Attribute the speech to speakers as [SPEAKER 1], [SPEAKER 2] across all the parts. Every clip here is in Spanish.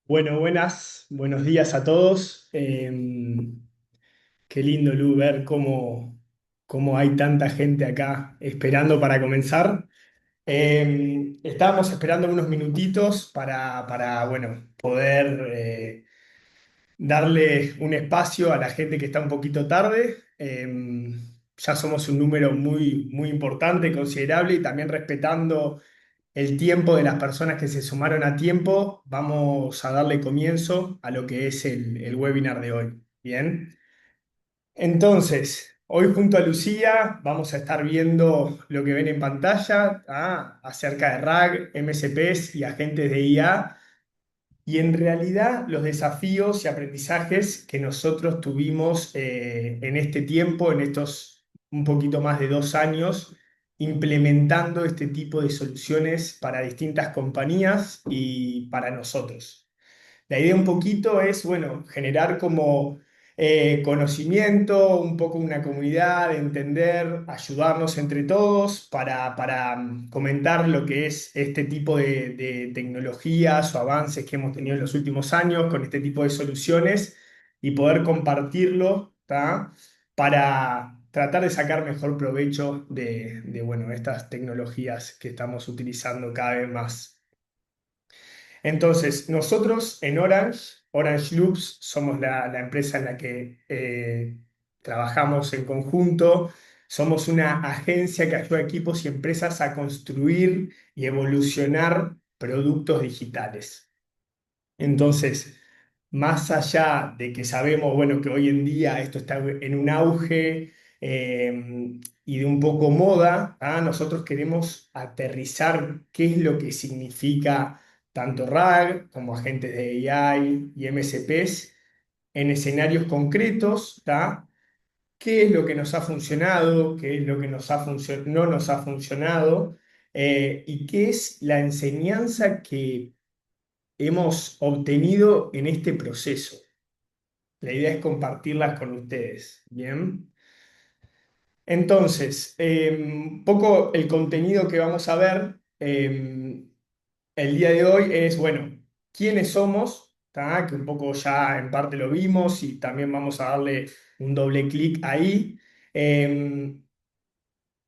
[SPEAKER 1] Bueno, buenos días a todos. Qué lindo, Lu, ver cómo hay tanta gente acá esperando para comenzar. Estábamos esperando unos minutitos para bueno, poder darle un espacio a la gente que está un poquito tarde. Ya somos un número muy importante, considerable, y también respetando el tiempo de las personas que se sumaron a tiempo, vamos a darle comienzo a lo que es el webinar de hoy. Bien, entonces, hoy junto a Lucía vamos a estar viendo lo que ven en pantalla, acerca de RAG, MSPs y agentes de IA, y en realidad los desafíos y aprendizajes que nosotros tuvimos en este tiempo, en estos un poquito más de 2 años, implementando este tipo de soluciones para distintas compañías y para nosotros. La idea un poquito es, bueno, generar como conocimiento, un poco una comunidad, entender, ayudarnos entre todos para comentar lo que es este tipo de tecnologías o avances que hemos tenido en los últimos años con este tipo de soluciones y poder compartirlo, ¿tá? Para tratar de sacar mejor provecho bueno, estas tecnologías que estamos utilizando cada vez más. Entonces, nosotros en Orange Loops, somos la empresa en la que trabajamos en conjunto. Somos una agencia que ayuda a equipos y empresas a construir y evolucionar productos digitales. Entonces, más allá de que sabemos, bueno, que hoy en día esto está en un auge y de un poco moda, nosotros queremos aterrizar qué es lo que significa tanto RAG como agentes de AI y MSPs en escenarios concretos, ¿tá? ¿Qué es lo que nos ha funcionado? ¿Qué es lo que no nos ha funcionado? Y qué es la enseñanza que hemos obtenido en este proceso. La idea es compartirlas con ustedes. Bien. Entonces, un poco el contenido que vamos a ver el día de hoy es, bueno, quiénes somos, ¿tá? Que un poco ya en parte lo vimos y también vamos a darle un doble clic ahí. Em,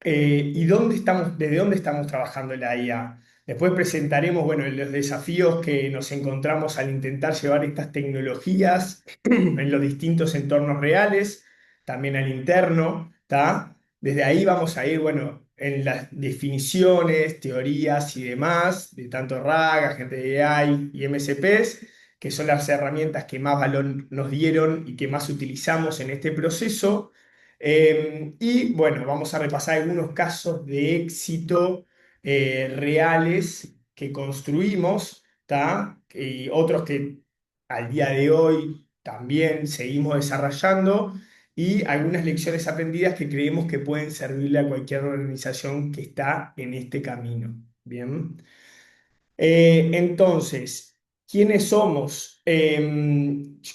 [SPEAKER 1] ¿Y desde dónde estamos trabajando la IA? Después presentaremos, bueno, los desafíos que nos encontramos al intentar llevar estas tecnologías en los distintos entornos reales, también al interno, ¿tá? Desde ahí vamos a ir, bueno, en las definiciones, teorías y demás, de tanto RAG, agente de AI y MSPs, que son las herramientas que más valor nos dieron y que más utilizamos en este proceso. Y bueno, vamos a repasar algunos casos de éxito reales que construimos, ¿tá? Y otros que al día de hoy también seguimos desarrollando y algunas lecciones aprendidas que creemos que pueden servirle a cualquier organización que está en este camino. Bien. Entonces, ¿quiénes somos?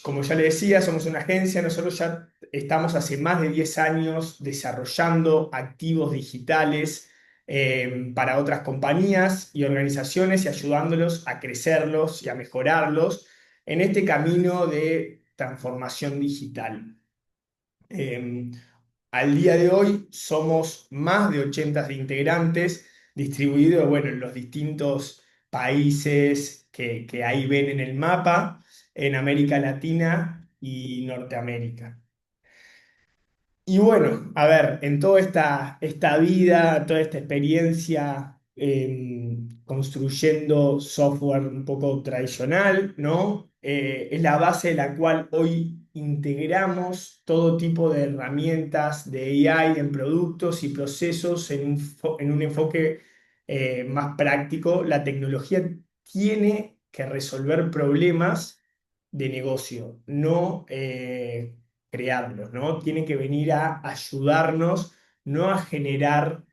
[SPEAKER 1] Como ya le decía, somos una agencia, nosotros ya estamos hace más de 10 años desarrollando activos digitales para otras compañías y organizaciones y ayudándolos a crecerlos y a mejorarlos en este camino de transformación digital. Eh, Al día de hoy somos más de 80 integrantes distribuidos, bueno, en los distintos países que ahí ven en el mapa, en América Latina y Norteamérica. Y bueno, a ver, en toda esta vida, toda esta experiencia construyendo software un poco tradicional, ¿no? Es la base de la cual hoy integramos todo tipo de herramientas de AI en productos y procesos en un enfoque más práctico. La tecnología tiene que resolver problemas de negocio, no crearlos, ¿no? Tiene que venir a ayudarnos, no a generar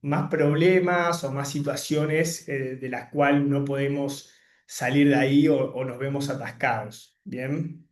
[SPEAKER 1] más problemas o más situaciones de las cuales no podemos salir de ahí o nos vemos atascados. Bien.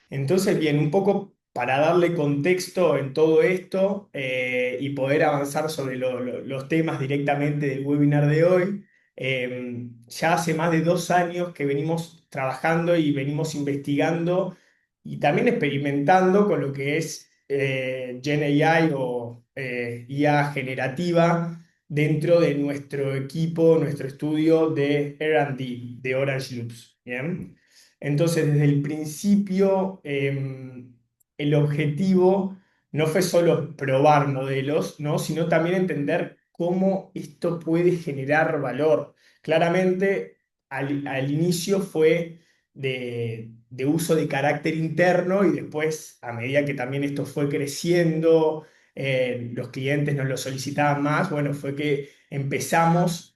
[SPEAKER 1] Entonces, bien, un poco para darle contexto en todo esto y poder avanzar sobre los temas directamente del webinar de hoy. Ya hace más de 2 años que venimos trabajando y venimos investigando y también experimentando con lo que es Gen AI o IA generativa dentro de nuestro equipo, nuestro estudio de R&D, de Orange Loops. ¿Bien? Entonces, desde el principio, el objetivo no fue solo probar modelos, ¿no? Sino también entender cómo esto puede generar valor. Claramente, al inicio fue de uso de carácter interno y después, a medida que también esto fue creciendo, los clientes nos lo solicitaban más, bueno, fue que empezamos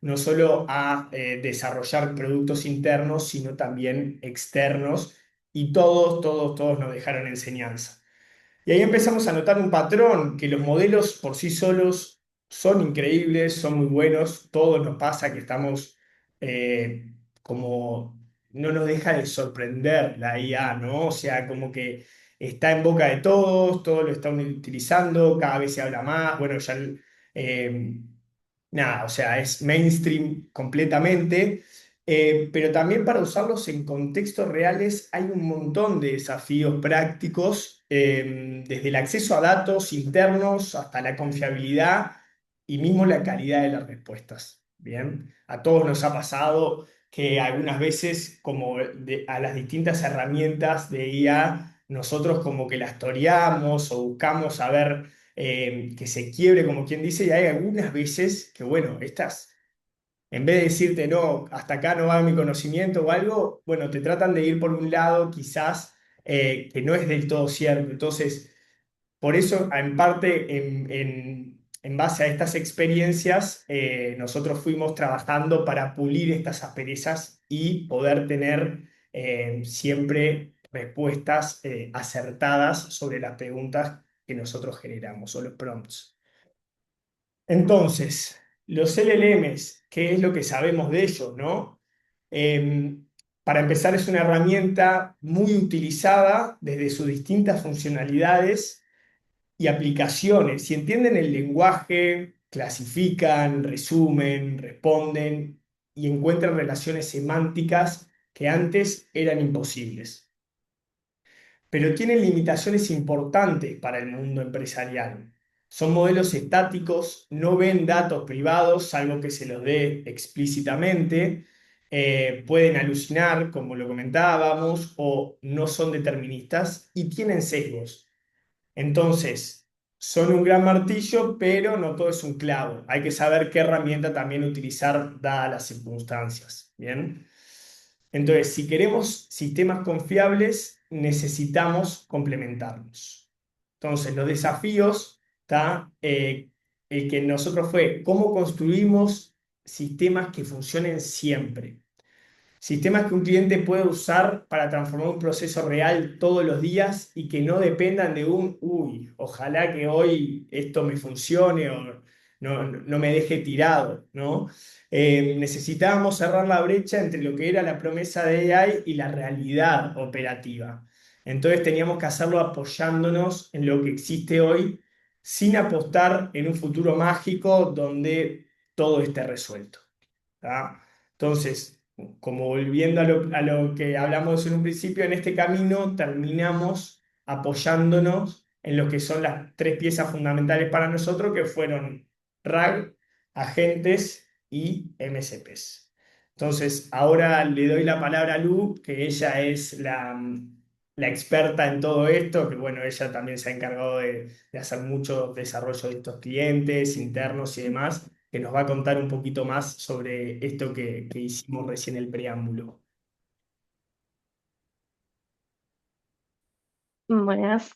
[SPEAKER 1] no solo a desarrollar productos internos, sino también externos y todos nos dejaron enseñanza. Y ahí empezamos a notar un patrón, que los modelos por sí solos son increíbles, son muy buenos, todo nos pasa que estamos como, no nos deja de sorprender la IA, ¿no? O sea, como que está en boca de todos lo están utilizando, cada vez se habla más, bueno, ya eh, nada, o sea, es mainstream completamente, pero también para usarlos en contextos reales hay un montón de desafíos prácticos, desde el acceso a datos internos hasta la confiabilidad y mismo la calidad de las respuestas. Bien, a todos nos ha pasado que algunas veces, como a las distintas herramientas de IA, nosotros como que las toreamos o buscamos saber que se quiebre, como quien dice, y hay algunas veces que, bueno, estas, en vez de decirte, no, hasta acá no va mi conocimiento o algo, bueno, te tratan de ir por un lado quizás que no es del todo cierto. Entonces, por eso, en parte, en base a estas experiencias, nosotros fuimos trabajando para pulir estas asperezas y poder tener siempre respuestas acertadas sobre las preguntas que nosotros generamos o los prompts. Entonces, los LLMs, ¿qué es lo que sabemos de ellos, no? Eh, para empezar, es una herramienta muy utilizada desde sus distintas funcionalidades y aplicaciones. Si entienden el lenguaje, clasifican, resumen, responden y encuentran relaciones semánticas que antes eran imposibles, pero tienen limitaciones importantes para el mundo empresarial. Son modelos estáticos, no ven datos privados, salvo que se los dé explícitamente, pueden alucinar, como lo comentábamos, o no son deterministas y tienen sesgos. Entonces, son un gran martillo, pero no todo es un clavo. Hay que saber qué herramienta también utilizar dadas las circunstancias. Bien. Entonces, si queremos sistemas confiables, necesitamos complementarlos. Entonces, los desafíos, el que nosotros fue cómo construimos sistemas que funcionen siempre. Sistemas que un cliente puede usar para transformar un proceso real todos los días y que no dependan de uy, ojalá que hoy esto me funcione o no me deje tirado, ¿no? Necesitábamos cerrar la brecha entre lo que era la promesa de AI y la realidad operativa. Entonces teníamos que hacerlo apoyándonos en lo que existe hoy, sin apostar en un futuro mágico donde todo esté resuelto. ¿Tá? Entonces, como volviendo a lo que hablamos en un principio, en este camino terminamos apoyándonos en lo que son las tres piezas fundamentales para nosotros, que fueron RAG, agentes y MCPs. Entonces, ahora le doy la palabra a Lu, que ella es la experta en todo esto, que bueno, ella también se ha encargado de hacer mucho desarrollo de estos clientes internos y demás, que nos va a contar un poquito más sobre esto que hicimos recién el preámbulo.
[SPEAKER 2] Buenas.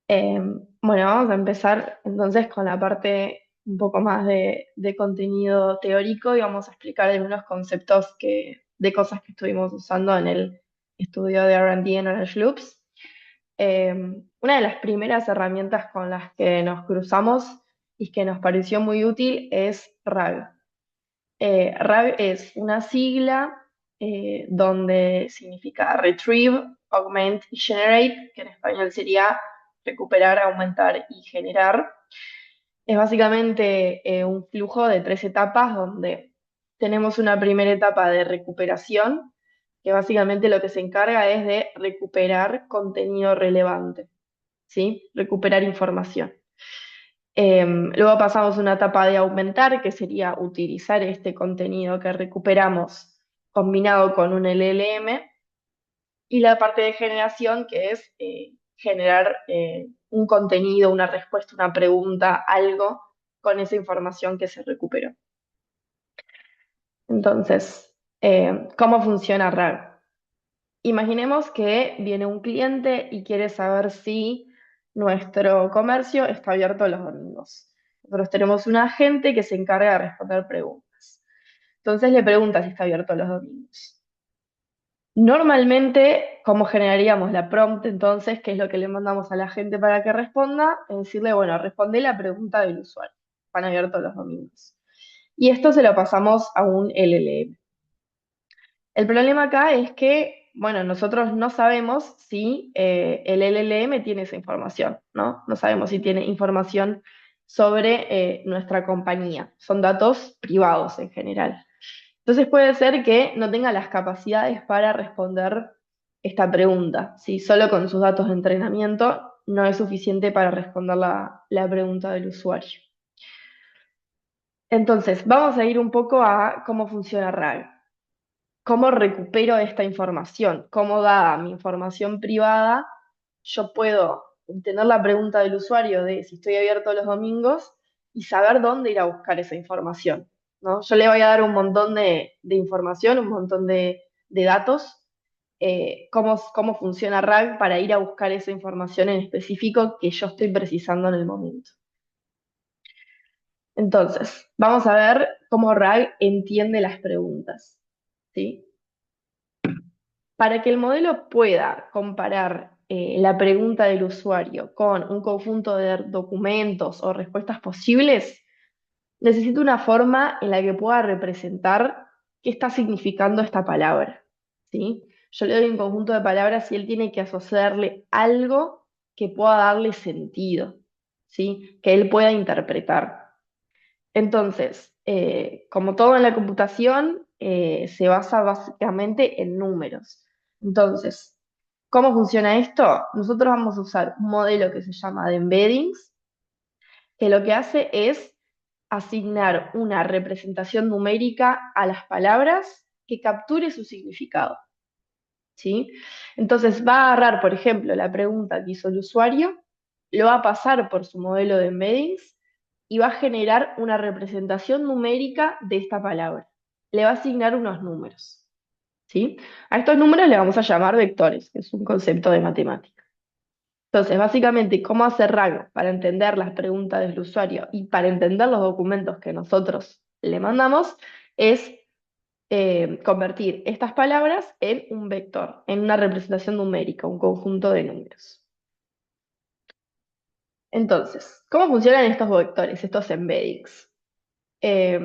[SPEAKER 2] Eh, bueno, vamos a empezar entonces con la parte un poco más de contenido teórico y vamos a explicar algunos conceptos de cosas que estuvimos usando en el estudio de R&D en Orange Loops. Eh, una de las primeras herramientas con las que nos cruzamos y que nos pareció muy útil es RAG. RAG es una sigla donde significa Retrieve, Augment y Generate, que en español sería recuperar, aumentar y generar. Es básicamente un flujo de tres etapas donde tenemos una primera etapa de recuperación, que básicamente lo que se encarga es de recuperar contenido relevante, ¿sí? Recuperar información. Luego pasamos a una etapa de aumentar, que sería utilizar este contenido que recuperamos combinado con un LLM, y la parte de generación, que es generar un contenido, una respuesta, una pregunta, algo con esa información que se recuperó. Entonces, ¿cómo funciona RAG? Imaginemos que viene un cliente y quiere saber si nuestro comercio está abierto los domingos. Nosotros tenemos un agente que se encarga de responder preguntas. Entonces le pregunta si está abierto los domingos. Normalmente, ¿cómo generaríamos la prompt entonces? ¿Qué es lo que le mandamos a la gente para que responda? Es decirle, bueno, responde la pregunta del usuario. ¿Están abiertos los domingos? Y esto se lo pasamos a un LLM. El problema acá es que, bueno, nosotros no sabemos si el LLM tiene esa información, ¿no? No sabemos si tiene información sobre nuestra compañía. Son datos privados en general. Entonces puede ser que no tenga las capacidades para responder esta pregunta. Si solo con sus datos de entrenamiento no es suficiente para responder la pregunta del usuario. Entonces, vamos a ir un poco a cómo funciona RAG. ¿Cómo recupero esta información? ¿Cómo dada mi información privada, yo puedo obtener la pregunta del usuario de si estoy abierto los domingos y saber dónde ir a buscar esa información, ¿no? Yo le voy a dar un montón de información, un montón de datos, cómo funciona RAG para ir a buscar esa información en específico que yo estoy precisando en el momento. Entonces, vamos a ver cómo RAG entiende las preguntas, ¿sí? Para que el modelo pueda comparar la pregunta del usuario con un conjunto de documentos o respuestas posibles, necesito una forma en la que pueda representar qué está significando esta palabra, ¿sí? Yo le doy un conjunto de palabras y él tiene que asociarle algo que pueda darle sentido, ¿sí? Que él pueda interpretar. Entonces, como todo en la computación, se basa básicamente en números. Entonces, ¿cómo funciona esto? Nosotros vamos a usar un modelo que se llama de embeddings, que lo que hace es asignar una representación numérica a las palabras que capture su significado, ¿sí? Entonces, va a agarrar, por ejemplo, la pregunta que hizo el usuario, lo va a pasar por su modelo de embeddings y va a generar una representación numérica de esta palabra. Le va a asignar unos números, ¿sí? A estos números le vamos a llamar vectores, que es un concepto de matemática. Entonces, básicamente, ¿cómo hacer RAG para entender las preguntas del usuario y para entender los documentos que nosotros le mandamos? Es convertir estas palabras en un vector, en una representación numérica, un conjunto de números. Entonces, ¿cómo funcionan estos vectores, estos embeddings? Eh,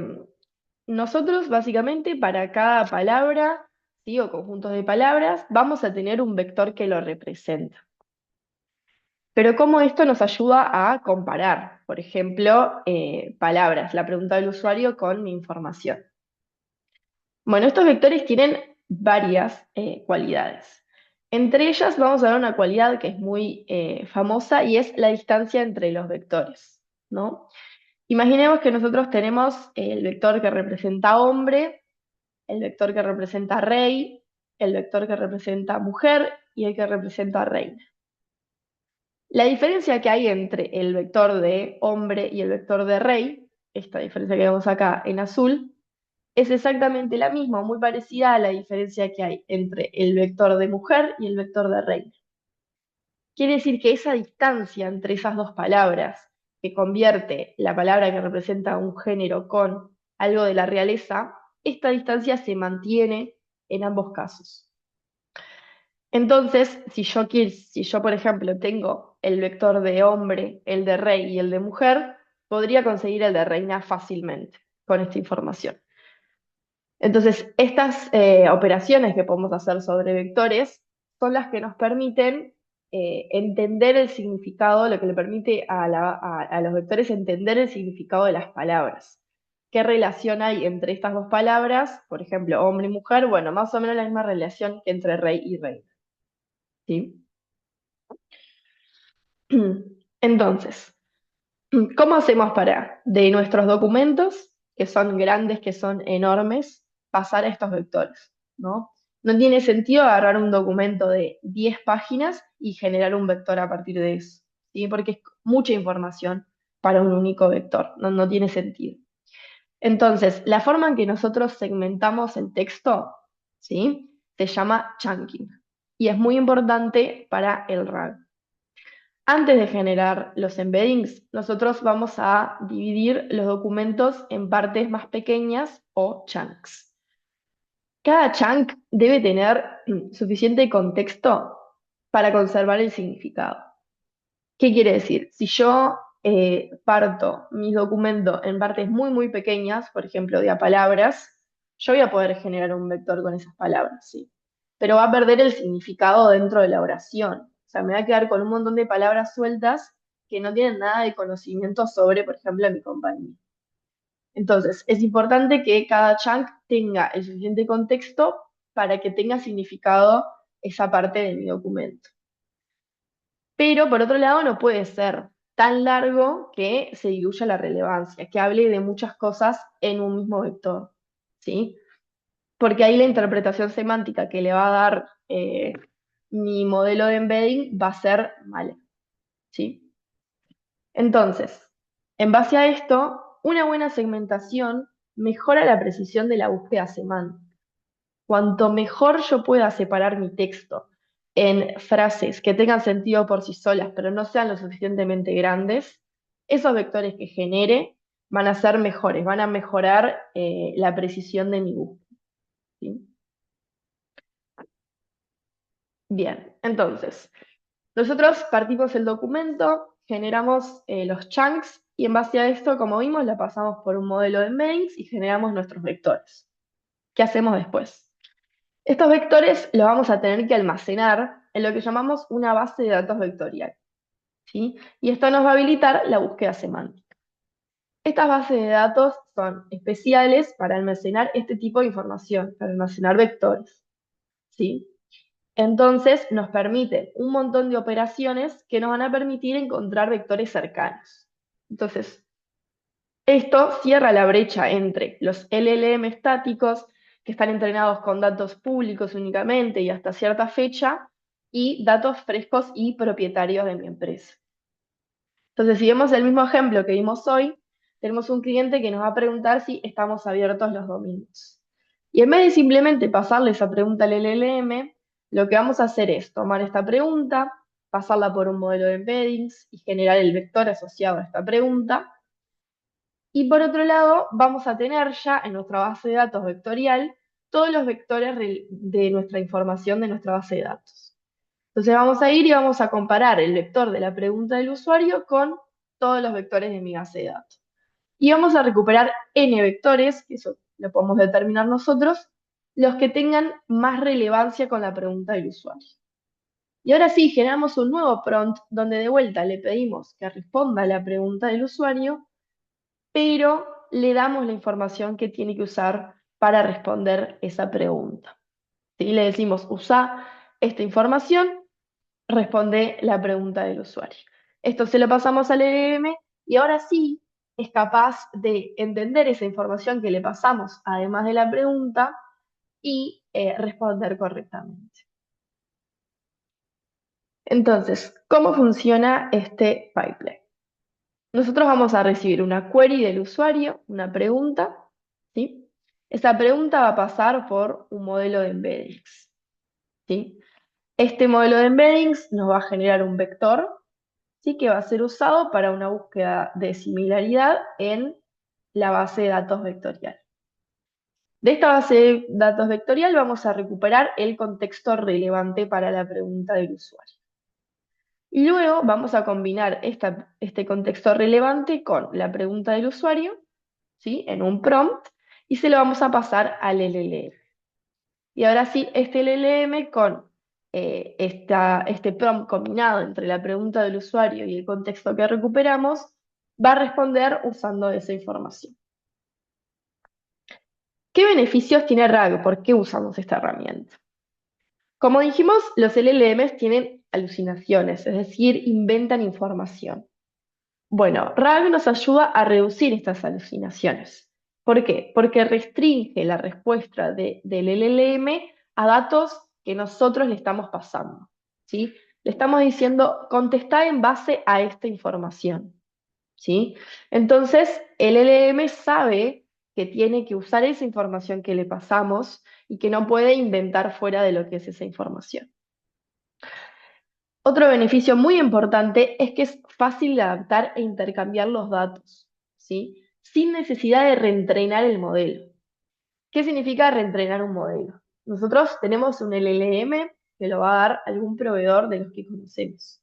[SPEAKER 2] Nosotros, básicamente, para cada palabra, ¿sí? O conjuntos de palabras, vamos a tener un vector que lo representa. Pero ¿cómo esto nos ayuda a comparar, por ejemplo, palabras, la pregunta del usuario con mi información? Bueno, estos vectores tienen varias cualidades. Entre ellas vamos a ver una cualidad que es muy famosa y es la distancia entre los vectores, ¿no? Imaginemos que nosotros tenemos el vector que representa hombre, el vector que representa rey, el vector que representa mujer y el que representa reina. La diferencia que hay entre el vector de hombre y el vector de rey, esta diferencia que vemos acá en azul, es exactamente la misma, muy parecida a la diferencia que hay entre el vector de mujer y el vector de reina. Quiere decir que esa distancia entre esas dos palabras, que convierte la palabra que representa un género con algo de la realeza, esta distancia se mantiene en ambos casos. Entonces, si yo, por ejemplo, tengo el vector de hombre, el de rey y el de mujer, podría conseguir el de reina fácilmente con esta información. Entonces, estas operaciones que podemos hacer sobre vectores son las que nos permiten entender el significado, lo que le permite a los vectores entender el significado de las palabras. qué relación hay entre estas dos palabras, por ejemplo, hombre y mujer, bueno, más o menos la misma relación que entre rey y reina, ¿sí? Entonces, ¿cómo hacemos para, de nuestros documentos, que son grandes, que son enormes, pasar a estos vectores, ¿no? No tiene sentido agarrar un documento de 10 páginas y generar un vector a partir de eso, ¿sí? Porque es mucha información para un único vector, no tiene sentido. Entonces, la forma en que nosotros segmentamos el texto, ¿sí? Se llama chunking y es muy importante para el RAG. Antes de generar los embeddings, nosotros vamos a dividir los documentos en partes más pequeñas o chunks. Cada chunk debe tener suficiente contexto para conservar el significado. ¿Qué quiere decir? Si yo parto mis documentos en partes muy pequeñas, por ejemplo, de a palabras, yo voy a poder generar un vector con esas palabras, ¿sí? Pero va a perder el significado dentro de la oración. O sea, me va a quedar con un montón de palabras sueltas que no tienen nada de conocimiento sobre, por ejemplo, mi compañía. Entonces, es importante que cada chunk tenga el suficiente contexto para que tenga significado esa parte de mi documento. Pero por otro lado, no puede ser tan largo que se diluya la relevancia, que hable de muchas cosas en un mismo vector, ¿sí? Porque ahí la interpretación semántica que le va a dar mi modelo de embedding va a ser mala, ¿sí? Entonces, en base a esto, una buena segmentación mejora la precisión de la búsqueda semántica. Cuanto mejor yo pueda separar mi texto en frases que tengan sentido por sí solas, pero no sean lo suficientemente grandes, esos vectores que genere van a ser mejores, van a mejorar la precisión de mi búsqueda, ¿sí? Bien, entonces, nosotros partimos el documento, generamos los chunks y en base a esto, como vimos, la pasamos por un modelo de embeddings y generamos nuestros vectores. ¿Qué hacemos después? Estos vectores los vamos a tener que almacenar en lo que llamamos una base de datos vectorial, ¿sí? Y esto nos va a habilitar la búsqueda semántica. Estas bases de datos son especiales para almacenar este tipo de información, para almacenar vectores, ¿sí? Entonces nos permiten un montón de operaciones que nos van a permitir encontrar vectores cercanos. Entonces, esto cierra la brecha entre los LLM estáticos, que están entrenados con datos públicos únicamente y hasta cierta fecha, y datos frescos y propietarios de mi empresa. Entonces, si vemos el mismo ejemplo que vimos hoy, tenemos un cliente que nos va a preguntar si estamos abiertos los domingos. Y en vez de simplemente pasarle esa pregunta al LLM, lo que vamos a hacer es tomar esta pregunta, pasarla por un modelo de embeddings y generar el vector asociado a esta pregunta. Y por otro lado, vamos a tener ya en nuestra base de datos vectorial todos los vectores de nuestra información de nuestra base de datos. Entonces vamos a ir y vamos a comparar el vector de la pregunta del usuario con todos los vectores de mi base de datos. Y vamos a recuperar n vectores, que eso lo podemos determinar nosotros, los que tengan más relevancia con la pregunta del usuario. Y ahora sí, generamos un nuevo prompt donde de vuelta le pedimos que responda a la pregunta del usuario, pero le damos la información que tiene que usar para responder esa pregunta. ¿Sí? Le decimos, usa esta información, responde la pregunta del usuario. Esto se lo pasamos al LLM y ahora sí es capaz de entender esa información que le pasamos, además de la pregunta, y responder correctamente. Entonces, ¿cómo funciona este pipeline? Nosotros vamos a recibir una query del usuario, una pregunta, ¿sí? Esa pregunta va a pasar por un modelo de embeddings, ¿sí? Este modelo de embeddings nos va a generar un vector, ¿sí? Que va a ser usado para una búsqueda de similaridad en la base de datos vectorial. De esta base de datos vectorial vamos a recuperar el contexto relevante para la pregunta del usuario. Y luego vamos a combinar este contexto relevante con la pregunta del usuario, ¿sí? En un prompt, y se lo vamos a pasar al LLM. Y ahora sí, este LLM con este prompt combinado entre la pregunta del usuario y el contexto que recuperamos, va a responder usando esa información. ¿Qué beneficios tiene RAG? ¿Por qué usamos esta herramienta? Como dijimos, los LLMs tienen alucinaciones, es decir, inventan información. Bueno, RAG nos ayuda a reducir estas alucinaciones. ¿Por qué? Porque restringe la respuesta del LLM a datos que nosotros le estamos pasando, ¿sí? Le estamos diciendo, contestá en base a esta información, ¿sí? Entonces, el LLM sabe que tiene que usar esa información que le pasamos y que no puede inventar fuera de lo que es esa información. Otro beneficio muy importante es que es fácil de adaptar e intercambiar los datos, ¿sí? Sin necesidad de reentrenar el modelo. ¿Qué significa reentrenar un modelo? Nosotros tenemos un LLM que lo va a dar algún proveedor de los que conocemos.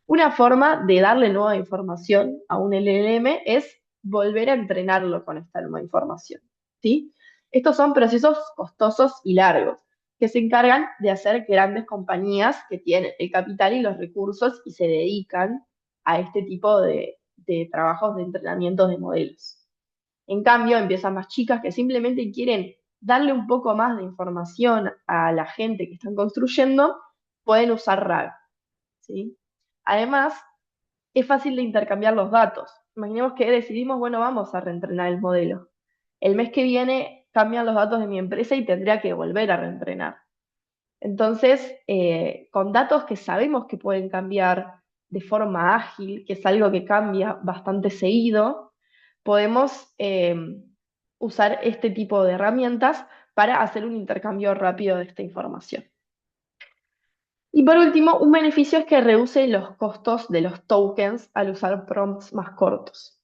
[SPEAKER 2] Una forma de darle nueva información a un LLM es volver a entrenarlo con esta nueva información, ¿sí? Estos son procesos costosos y largos que se encargan de hacer grandes compañías que tienen el capital y los recursos y se dedican a este tipo de trabajos de entrenamiento de modelos. En cambio, empiezan más chicas que simplemente quieren darle un poco más de información a la gente que están construyendo, pueden usar RAG, ¿sí? Además, es fácil de intercambiar los datos. Imaginemos que decidimos, bueno, vamos a reentrenar el modelo. El mes que viene cambian los datos de mi empresa y tendría que volver a reentrenar. Entonces, con datos que sabemos que pueden cambiar de forma ágil, que es algo que cambia bastante seguido, podemos usar este tipo de herramientas para hacer un intercambio rápido de esta información. Y por último, un beneficio es que reduce los costos de los tokens al usar prompts más cortos.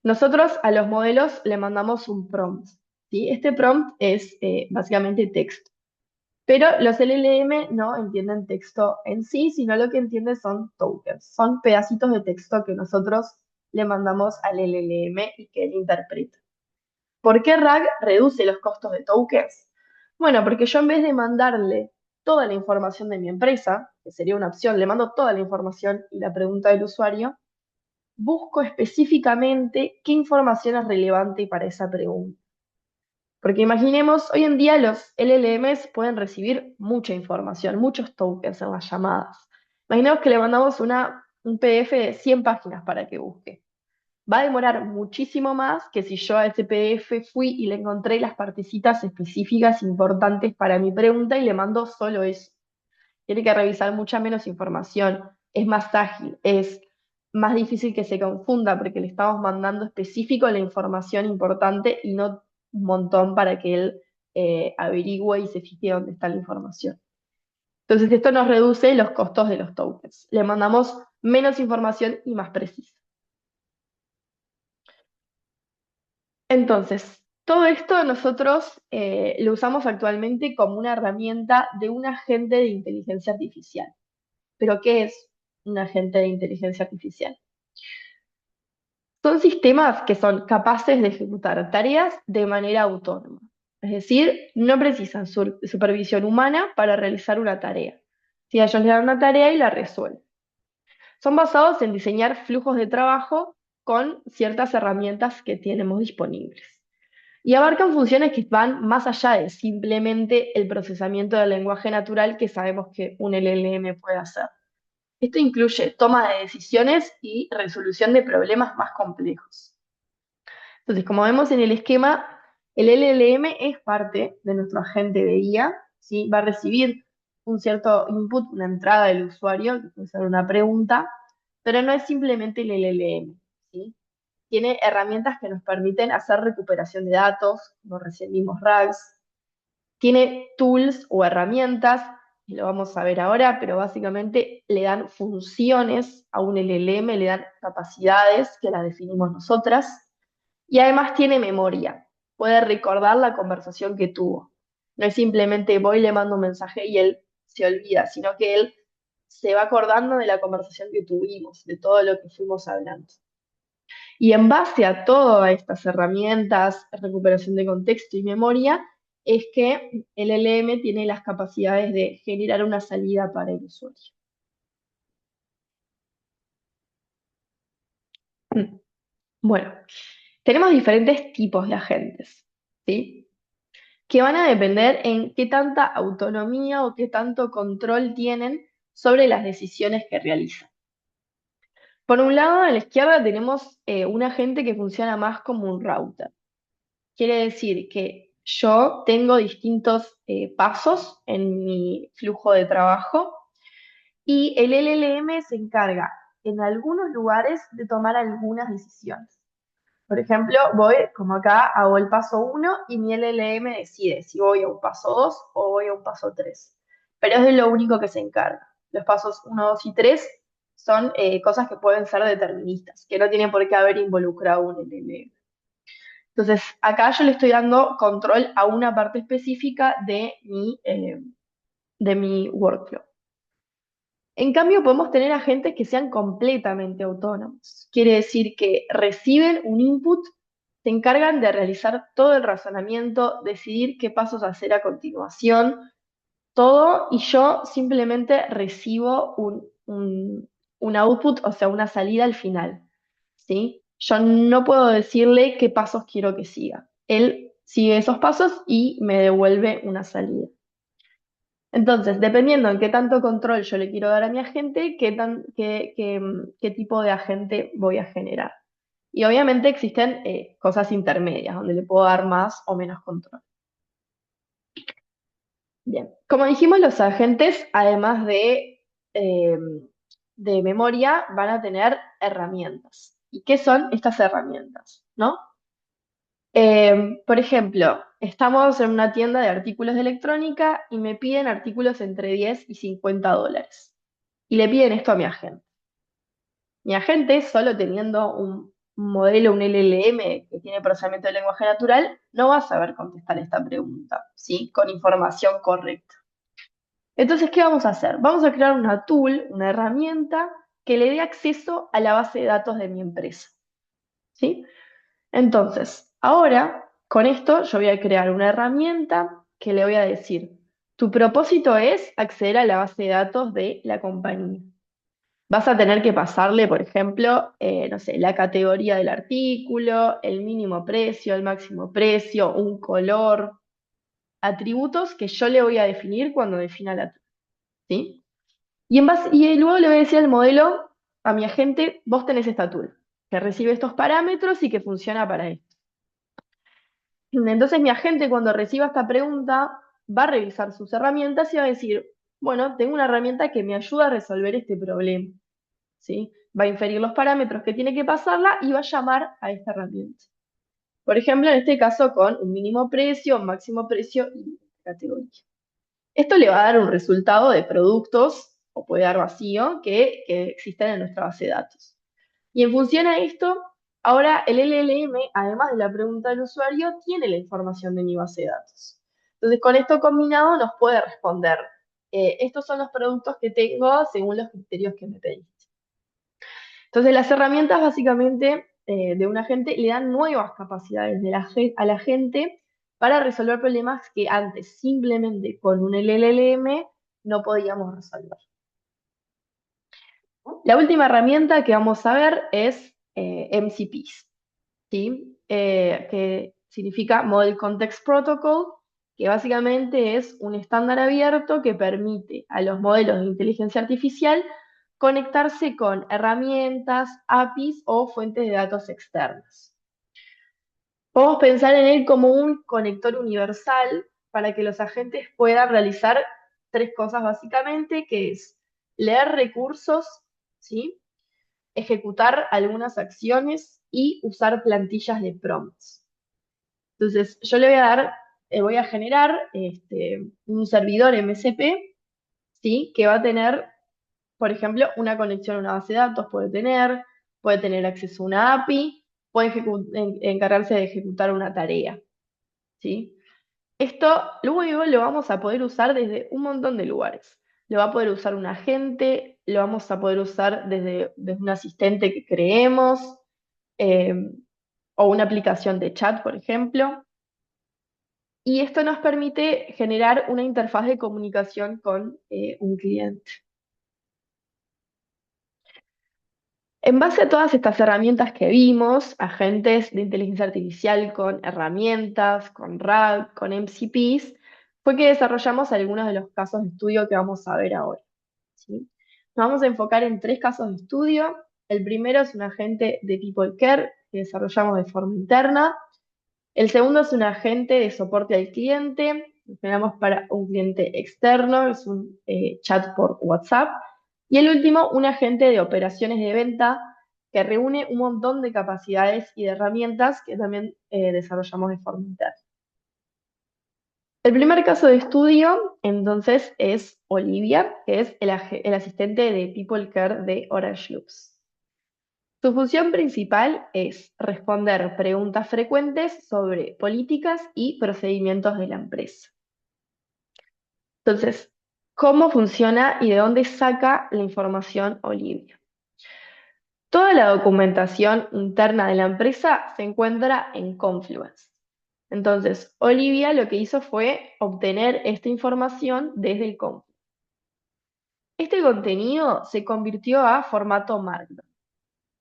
[SPEAKER 2] Nosotros a los modelos le mandamos un prompt, ¿sí? Este prompt es básicamente texto, pero los LLM no entienden texto en sí, sino lo que entienden son tokens, son pedacitos de texto que nosotros le mandamos al LLM y que él interpreta. ¿Por qué RAG reduce los costos de tokens? Bueno, porque yo en vez de mandarle toda la información de mi empresa, que sería una opción, le mando toda la información y la pregunta del usuario, busco específicamente qué información es relevante para esa pregunta. Porque imaginemos, hoy en día los LLMs pueden recibir mucha información, muchos tokens en las llamadas. Imaginemos que le mandamos un PDF de 100 páginas para que busque. Va a demorar muchísimo más que si yo a ese PDF fui y le encontré las partecitas específicas importantes para mi pregunta y le mando solo eso. Tiene que revisar mucha menos información, es más ágil, es más difícil que se confunda porque le estamos mandando específico la información importante y no un montón para que él averigüe y se fije dónde está la información. Entonces, esto nos reduce los costos de los tokens. Le mandamos menos información y más precisa. Entonces, todo esto nosotros lo usamos actualmente como una herramienta de un agente de inteligencia artificial. ¿Pero qué es un agente de inteligencia artificial? Son sistemas que son capaces de ejecutar tareas de manera autónoma. Es decir, no precisan supervisión humana para realizar una tarea. Si ellos le dan una tarea y la resuelven. Son basados en diseñar flujos de trabajo con ciertas herramientas que tenemos disponibles. Y abarcan funciones que van más allá de simplemente el procesamiento del lenguaje natural que sabemos que un LLM puede hacer. Esto incluye toma de decisiones y resolución de problemas más complejos. Entonces, como vemos en el esquema, el LLM es parte de nuestro agente de IA, ¿sí? Va a recibir un cierto input, una entrada del usuario, que puede ser una pregunta, pero no es simplemente el LLM, ¿sí? Tiene herramientas que nos permiten hacer recuperación de datos, como recién vimos RAGs, tiene tools o herramientas, y lo vamos a ver ahora, pero básicamente le dan funciones a un LLM, le dan capacidades que las definimos nosotras, y además tiene memoria, puede recordar la conversación que tuvo. No es simplemente voy, le mando un mensaje y él se olvida, sino que él se va acordando de la conversación que tuvimos, de todo lo que fuimos hablando. Y en base a todas estas herramientas, recuperación de contexto y memoria, es que el LM tiene las capacidades de generar una salida para el usuario. Mm. Bueno, tenemos diferentes tipos de agentes, ¿sí? Que van a depender en qué tanta autonomía o qué tanto control tienen sobre las decisiones que realizan. Por un lado, a la izquierda tenemos un agente que funciona más como un router. Quiere decir que yo tengo distintos pasos en mi flujo de trabajo y el LLM se encarga en algunos lugares de tomar algunas decisiones. Por ejemplo, voy como acá, hago el paso uno y mi LLM decide si voy a un paso 2 o voy a un paso 3. Pero es de lo único que se encarga. Los pasos uno, 2 y 3 son cosas que pueden ser deterministas, que no tienen por qué haber involucrado un LLM. Entonces, acá yo le estoy dando control a una parte específica de mi workflow. En cambio, podemos tener agentes que sean completamente autónomos. Quiere decir que reciben un input, se encargan de realizar todo el razonamiento, decidir qué pasos hacer a continuación, todo, y yo simplemente recibo un output, o sea, una salida al final, ¿sí? Yo no puedo decirle qué pasos quiero que siga. Él sigue esos pasos y me devuelve una salida. Entonces, dependiendo en qué tanto control yo le quiero dar a mi agente, qué tipo de agente voy a generar. Y obviamente existen cosas intermedias donde le puedo dar más o menos control. Bien, como dijimos, los agentes, además eh, de memoria, van a tener herramientas. ¿Y qué son estas herramientas? ¿No? Por ejemplo, estamos en una tienda de artículos de electrónica y me piden artículos entre 10 y $50. Y le piden esto a mi agente. Mi agente, solo teniendo un modelo, un LLM que tiene procesamiento de lenguaje natural, no va a saber contestar esta pregunta, ¿sí? Con información correcta. Entonces, ¿qué vamos a hacer? Vamos a crear una tool, una herramienta que le dé acceso a la base de datos de mi empresa, ¿sí? Entonces, ahora, con esto, yo voy a crear una herramienta que le voy a decir, tu propósito es acceder a la base de datos de la compañía. Vas a tener que pasarle, por ejemplo, no sé, la categoría del artículo, el mínimo precio, el máximo precio, un color, atributos que yo le voy a definir cuando defina la tool, ¿sí? Y luego le voy a decir al modelo, a mi agente, vos tenés esta tool, que recibe estos parámetros y que funciona para esto. Entonces mi agente cuando reciba esta pregunta va a revisar sus herramientas y va a decir, bueno, tengo una herramienta que me ayuda a resolver este problema, ¿sí? Va a inferir los parámetros que tiene que pasarla y va a llamar a esta herramienta. Por ejemplo, en este caso con un mínimo precio, un máximo precio y categoría. Esto le va a dar un resultado de productos, o puede dar vacío, que existen en nuestra base de datos. Y en función a esto, ahora el LLM, además de la pregunta del usuario, tiene la información de mi base de datos. Entonces, con esto combinado nos puede responder, estos son los productos que tengo según los criterios que me pediste. Entonces, las herramientas básicamente de un agente le dan nuevas capacidades a la gente para resolver problemas que antes simplemente con un LLM no podíamos resolver. La última herramienta que vamos a ver es MCPs, ¿sí? Que significa Model Context Protocol, que básicamente es un estándar abierto que permite a los modelos de inteligencia artificial conectarse con herramientas, APIs o fuentes de datos externas. Podemos pensar en él como un conector universal para que los agentes puedan realizar tres cosas básicamente, que es leer recursos, ¿sí? Ejecutar algunas acciones y usar plantillas de prompts. Entonces, yo le voy a dar, voy a generar un servidor MCP, ¿sí? Que va a tener, por ejemplo, una conexión a una base de datos, puede tener acceso a una API, puede encargarse de ejecutar una tarea, ¿sí? Esto luego lo vamos a poder usar desde un montón de lugares. Lo va a poder usar un agente, lo vamos a poder usar desde un asistente que creemos, eh, o una aplicación de chat, por ejemplo. Y esto nos permite generar una interfaz de comunicación con un cliente. En base a todas estas herramientas que vimos, agentes de inteligencia artificial con herramientas, con RAG, con MCPs, fue que desarrollamos algunos de los casos de estudio que vamos a ver ahora. ¿Sí? Nos vamos a enfocar en tres casos de estudio. El primero es un agente de People Care que desarrollamos de forma interna. El segundo es un agente de soporte al cliente, lo generamos para un cliente externo, es un chat por WhatsApp. Y el último, un agente de operaciones de venta que reúne un montón de capacidades y de herramientas que también desarrollamos de forma interna. El primer caso de estudio, entonces, es Olivia, que es el asistente de People Care de Orange Loops. Su función principal es responder preguntas frecuentes sobre políticas y procedimientos de la empresa. Entonces, ¿cómo funciona y de dónde saca la información Olivia? Toda la documentación interna de la empresa se encuentra en Confluence. Entonces, Olivia lo que hizo fue obtener esta información desde el Confluence. Este contenido se convirtió a formato Markdown.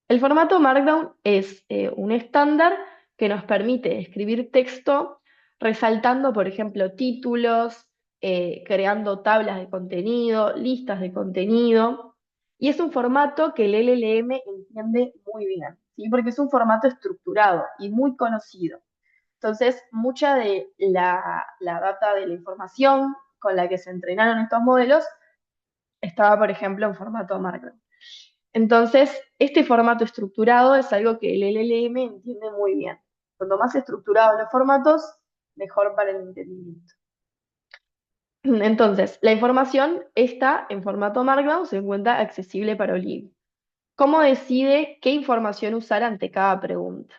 [SPEAKER 2] El formato Markdown es un estándar que nos permite escribir texto resaltando, por ejemplo, títulos, creando tablas de contenido, listas de contenido, y es un formato que el LLM entiende muy bien, ¿sí? Porque es un formato estructurado y muy conocido. Entonces, mucha de la data de la información con la que se entrenaron estos modelos estaba, por ejemplo, en formato Markdown. Entonces, este formato estructurado es algo que el LLM entiende muy bien. Cuanto más estructurados los formatos, mejor para el entendimiento. Entonces, la información está en formato Markdown, se encuentra accesible para Olivia. ¿Cómo decide qué información usar ante cada pregunta?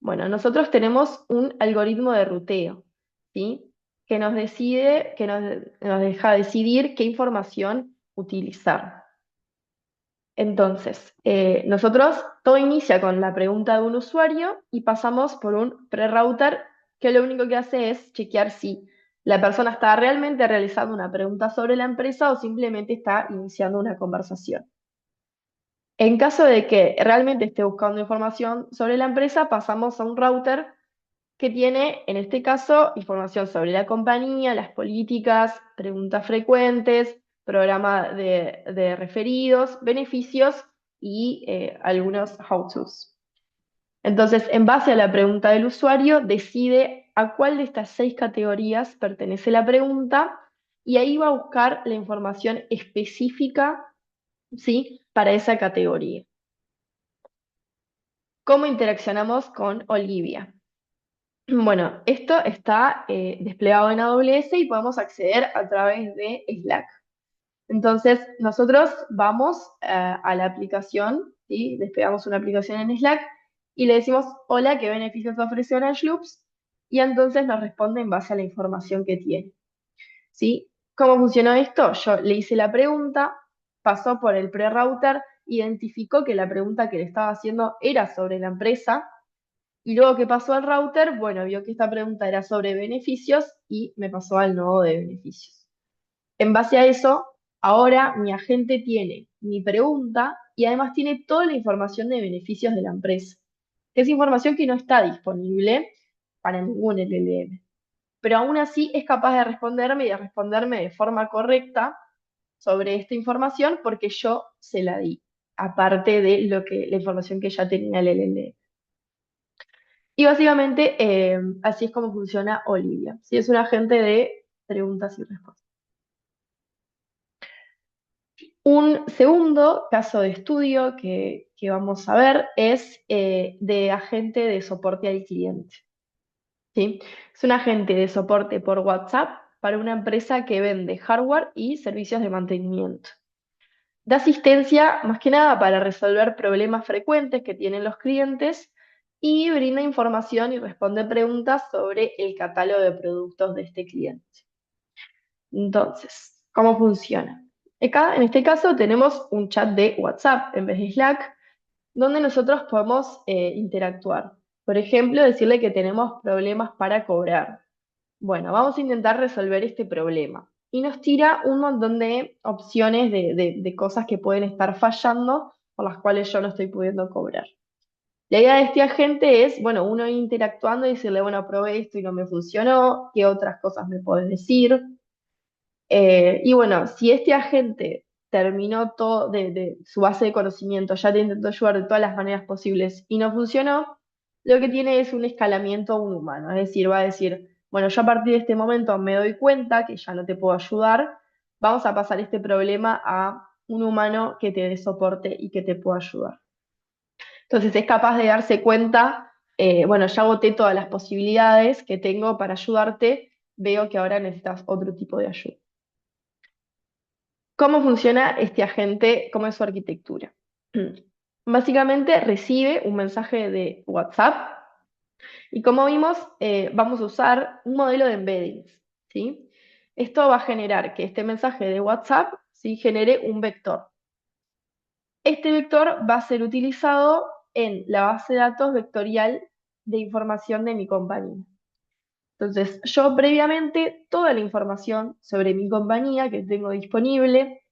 [SPEAKER 2] Bueno, nosotros tenemos un algoritmo de ruteo, ¿sí? Que nos deja decidir qué información utilizar. Entonces, nosotros todo inicia con la pregunta de un usuario y pasamos por un pre-router que lo único que hace es chequear si la persona está realmente realizando una pregunta sobre la empresa o simplemente está iniciando una conversación. En caso de que realmente esté buscando información sobre la empresa, pasamos a un router que tiene, en este caso, información sobre la compañía, las políticas, preguntas frecuentes, programa de referidos, beneficios y algunos how-tos. Entonces, en base a la pregunta del usuario, decide a cuál de estas 6 categorías pertenece la pregunta y ahí va a buscar la información específica, ¿sí? Para esa categoría. ¿Cómo interaccionamos con Olivia? Bueno, esto está desplegado en AWS y podemos acceder a través de Slack. Entonces, nosotros vamos a la aplicación, ¿sí? Desplegamos una aplicación en Slack y le decimos, hola, ¿qué beneficios ofrece Orange Loops? Y entonces nos responde en base a la información que tiene, ¿sí? ¿Cómo funcionó esto? Yo le hice la pregunta, pasó por el pre-router, identificó que la pregunta que le estaba haciendo era sobre la empresa y luego que pasó al router, bueno, vio que esta pregunta era sobre beneficios y me pasó al nodo de beneficios. En base a eso, ahora mi agente tiene mi pregunta y además tiene toda la información de beneficios de la empresa, que es información que no está disponible para ningún LLM. Pero aún así es capaz de responderme y de responderme de forma correcta sobre esta información porque yo se la di, aparte de la información que ya tenía el LLM. Y básicamente así es como funciona Olivia. Sí, es un agente de preguntas y respuestas. Un segundo caso de estudio que vamos a ver es de agente de soporte al cliente. ¿Sí? Es un agente de soporte por WhatsApp para una empresa que vende hardware y servicios de mantenimiento. Da asistencia más que nada para resolver problemas frecuentes que tienen los clientes y brinda información y responde preguntas sobre el catálogo de productos de este cliente. Entonces, ¿cómo funciona? Acá, en este caso tenemos un chat de WhatsApp en vez de Slack, donde nosotros podemos interactuar. Por ejemplo, decirle que tenemos problemas para cobrar. Bueno, vamos a intentar resolver este problema. Y nos tira un montón de opciones de cosas que pueden estar fallando por las cuales yo no estoy pudiendo cobrar. La idea de este agente es, bueno, uno ir interactuando y decirle, bueno, probé esto y no me funcionó, ¿qué otras cosas me podés decir? Y bueno, si este agente terminó todo de su base de conocimiento, ya te intentó ayudar de todas las maneras posibles y no funcionó, lo que tiene es un escalamiento a un humano. Es decir, va a decir, bueno, yo a partir de este momento me doy cuenta que ya no te puedo ayudar, vamos a pasar este problema a un humano que te dé soporte y que te pueda ayudar. Entonces es capaz de darse cuenta, bueno, ya agoté todas las posibilidades que tengo para ayudarte, veo que ahora necesitas otro tipo de ayuda. ¿Cómo funciona este agente? ¿Cómo es su arquitectura? Básicamente recibe un mensaje de WhatsApp y como vimos, vamos a usar un modelo de embeddings, ¿sí? Esto va a generar que este mensaje de WhatsApp, ¿sí?, genere un vector. Este vector va a ser utilizado en la base de datos vectorial de información de mi compañía. Entonces, yo previamente toda la información sobre mi compañía que tengo disponible,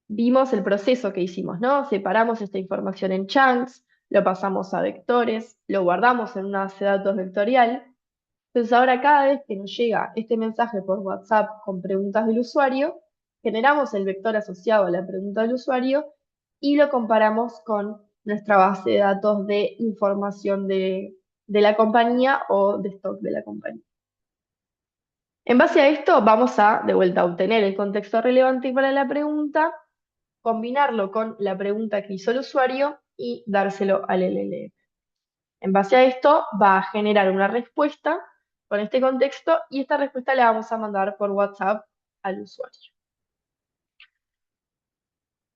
[SPEAKER 2] vimos el proceso que hicimos, ¿no? Separamos esta información en chunks, lo pasamos a vectores, lo guardamos en una base de datos vectorial. Entonces ahora cada vez que nos llega este mensaje por WhatsApp con preguntas del usuario, generamos el vector asociado a la pregunta del usuario y lo comparamos con nuestra base de datos de información de la compañía o de stock de la compañía. En base a esto vamos a, de vuelta, obtener el contexto relevante para la pregunta, combinarlo con la pregunta que hizo el usuario y dárselo al LLM. En base a esto va a generar una respuesta con este contexto y esta respuesta la vamos a mandar por WhatsApp al usuario.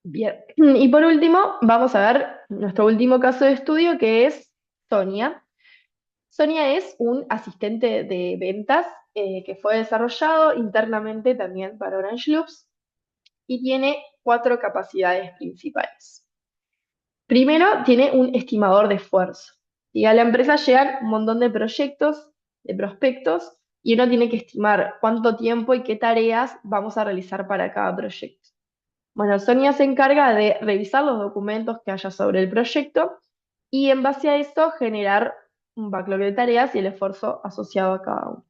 [SPEAKER 2] Bien, y por último vamos a ver nuestro último caso de estudio que es Sonia. Sonia es un asistente de ventas que fue desarrollado internamente también para Orange Loops y tiene 4 capacidades principales. Primero, tiene un estimador de esfuerzo. Y a la empresa llegan un montón de proyectos, de prospectos, y uno tiene que estimar cuánto tiempo y qué tareas vamos a realizar para cada proyecto. Bueno, Sonia se encarga de revisar los documentos que haya sobre el proyecto y en base a eso generar un backlog de tareas y el esfuerzo asociado a cada uno.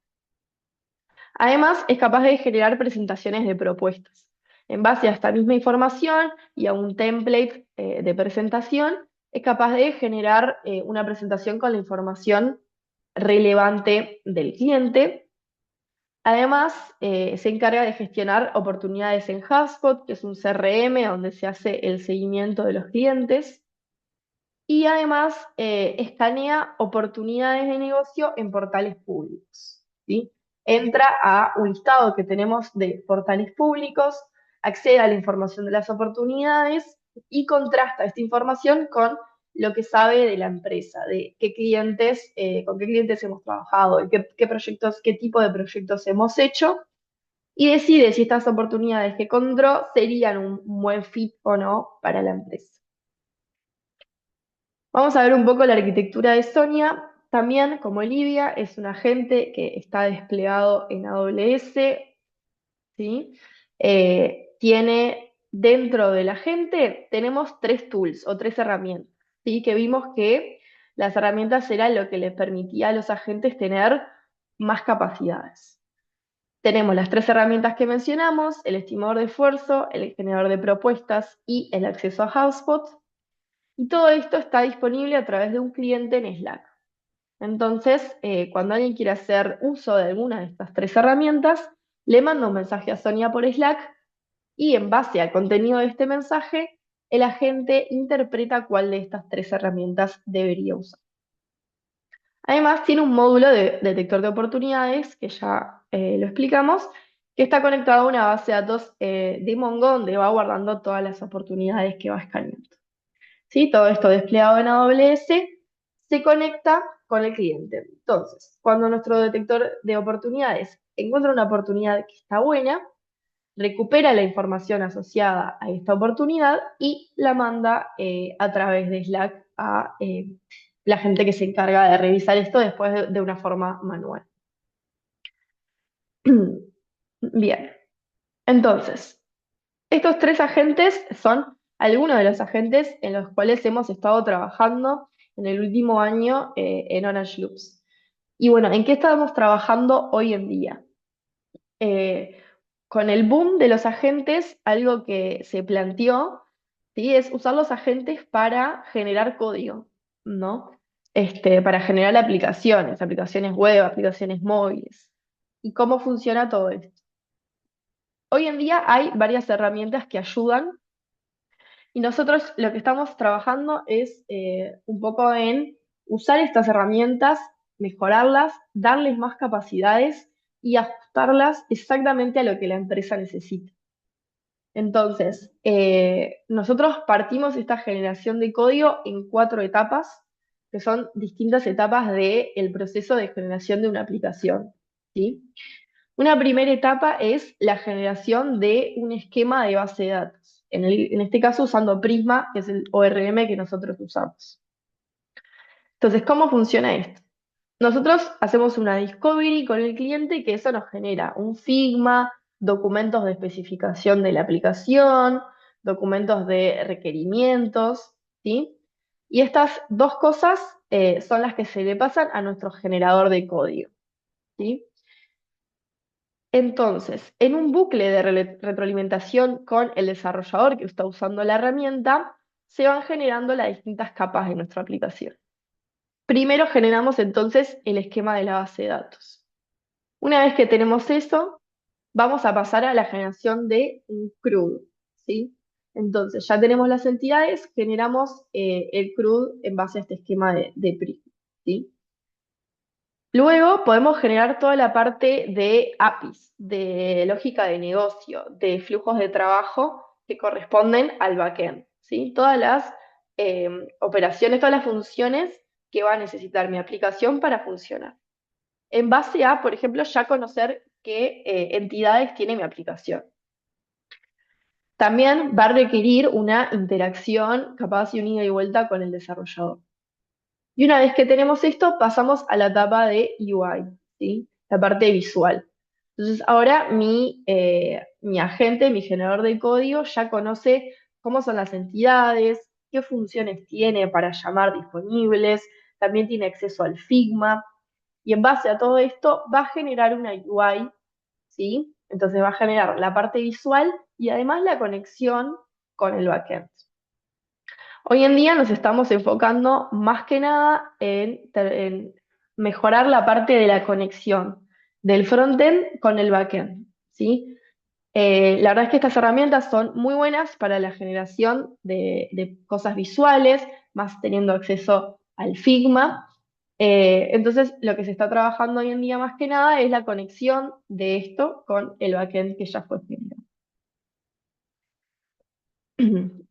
[SPEAKER 2] Además, es capaz de generar presentaciones de propuestas. En base a esta misma información y a un template de presentación, es capaz de generar una presentación con la información relevante del cliente. Además, se encarga de gestionar oportunidades en HubSpot, que es un CRM donde se hace el seguimiento de los clientes. Y además, escanea oportunidades de negocio en portales públicos, ¿sí? Entra a un listado que tenemos de portales públicos, accede a la información de las oportunidades y contrasta esta información con lo que sabe de la empresa, de qué clientes, con qué clientes hemos trabajado, y qué proyectos, qué tipo de proyectos hemos hecho, y decide si estas oportunidades que encontró serían un buen fit o no para la empresa. Vamos a ver un poco la arquitectura de Sonia. También, como Olivia, es un agente que está desplegado en AWS, ¿sí? Tiene dentro del agente, tenemos 3 tools o 3 herramientas, ¿sí? Que vimos que las herramientas eran lo que les permitía a los agentes tener más capacidades. Tenemos las 3 herramientas que mencionamos, el estimador de esfuerzo, el generador de propuestas y el acceso a HubSpot. Y todo esto está disponible a través de un cliente en Slack. Entonces, cuando alguien quiere hacer uso de alguna de estas 3 herramientas, le manda un mensaje a Sonia por Slack y en base al contenido de este mensaje, el agente interpreta cuál de estas 3 herramientas debería usar. Además, tiene un módulo de detector de oportunidades, que ya lo explicamos, que está conectado a una base de datos de Mongo, donde va guardando todas las oportunidades que va escaneando. ¿Sí? Todo esto desplegado en AWS se conecta con el cliente. Entonces, cuando nuestro detector de oportunidades encuentra una oportunidad que está buena, recupera la información asociada a esta oportunidad y la manda a través de Slack a la gente que se encarga de revisar esto después de una forma manual. Bien, entonces, estos 3 agentes son algunos de los agentes en los cuales hemos estado trabajando en el último año en Orange Loops. Y bueno, ¿en qué estamos trabajando hoy en día? Eh, con el boom de los agentes, algo que se planteó, ¿sí? Es usar los agentes para generar código, ¿no? Para generar aplicaciones, aplicaciones web, aplicaciones móviles. ¿Y cómo funciona todo esto? Hoy en día hay varias herramientas que ayudan y nosotros lo que estamos trabajando es un poco en usar estas herramientas, mejorarlas, darles más capacidades y ajustarlas exactamente a lo que la empresa necesita. Entonces, nosotros partimos esta generación de código en 4 etapas, que son distintas etapas del proceso de generación de una aplicación, ¿sí? Una primera etapa es la generación de un esquema de base de datos, en este caso usando Prisma, que es el ORM que nosotros usamos. Entonces, ¿cómo funciona esto? Nosotros hacemos una discovery con el cliente que eso nos genera un Figma, documentos de especificación de la aplicación, documentos de requerimientos, ¿sí? Y estas dos cosas son las que se le pasan a nuestro generador de código, ¿sí? Entonces, en un bucle de retroalimentación con el desarrollador que está usando la herramienta, se van generando las distintas capas de nuestra aplicación. Primero generamos entonces el esquema de la base de datos. Una vez que tenemos eso, vamos a pasar a la generación de un CRUD, ¿sí? Entonces, ya tenemos las entidades, generamos el CRUD en base a este esquema de Prisma, ¿sí? Luego podemos generar toda la parte de APIs, de lógica de negocio, de flujos de trabajo que corresponden al backend, ¿sí? Todas las eh, operaciones, todas las funciones que va a necesitar mi aplicación para funcionar. En base a, por ejemplo, ya conocer qué entidades tiene mi aplicación. También va a requerir una interacción capaz y un ida y vuelta con el desarrollador. Y una vez que tenemos esto, pasamos a la etapa de UI, ¿sí? La parte visual. Entonces, ahora mi agente, mi generador de código, ya conoce cómo son las entidades, qué funciones tiene para llamar disponibles, también tiene acceso al Figma, y en base a todo esto va a generar una UI, ¿sí? Entonces va a generar la parte visual y además la conexión con el backend. Hoy en día nos estamos enfocando más que nada en mejorar la parte de la conexión del frontend con el backend, ¿sí? La verdad es que estas herramientas son muy buenas para la generación de cosas visuales, más teniendo acceso al Figma. Entonces, lo que se está trabajando hoy en día más que nada es la conexión de esto con el backend que ya fue generado.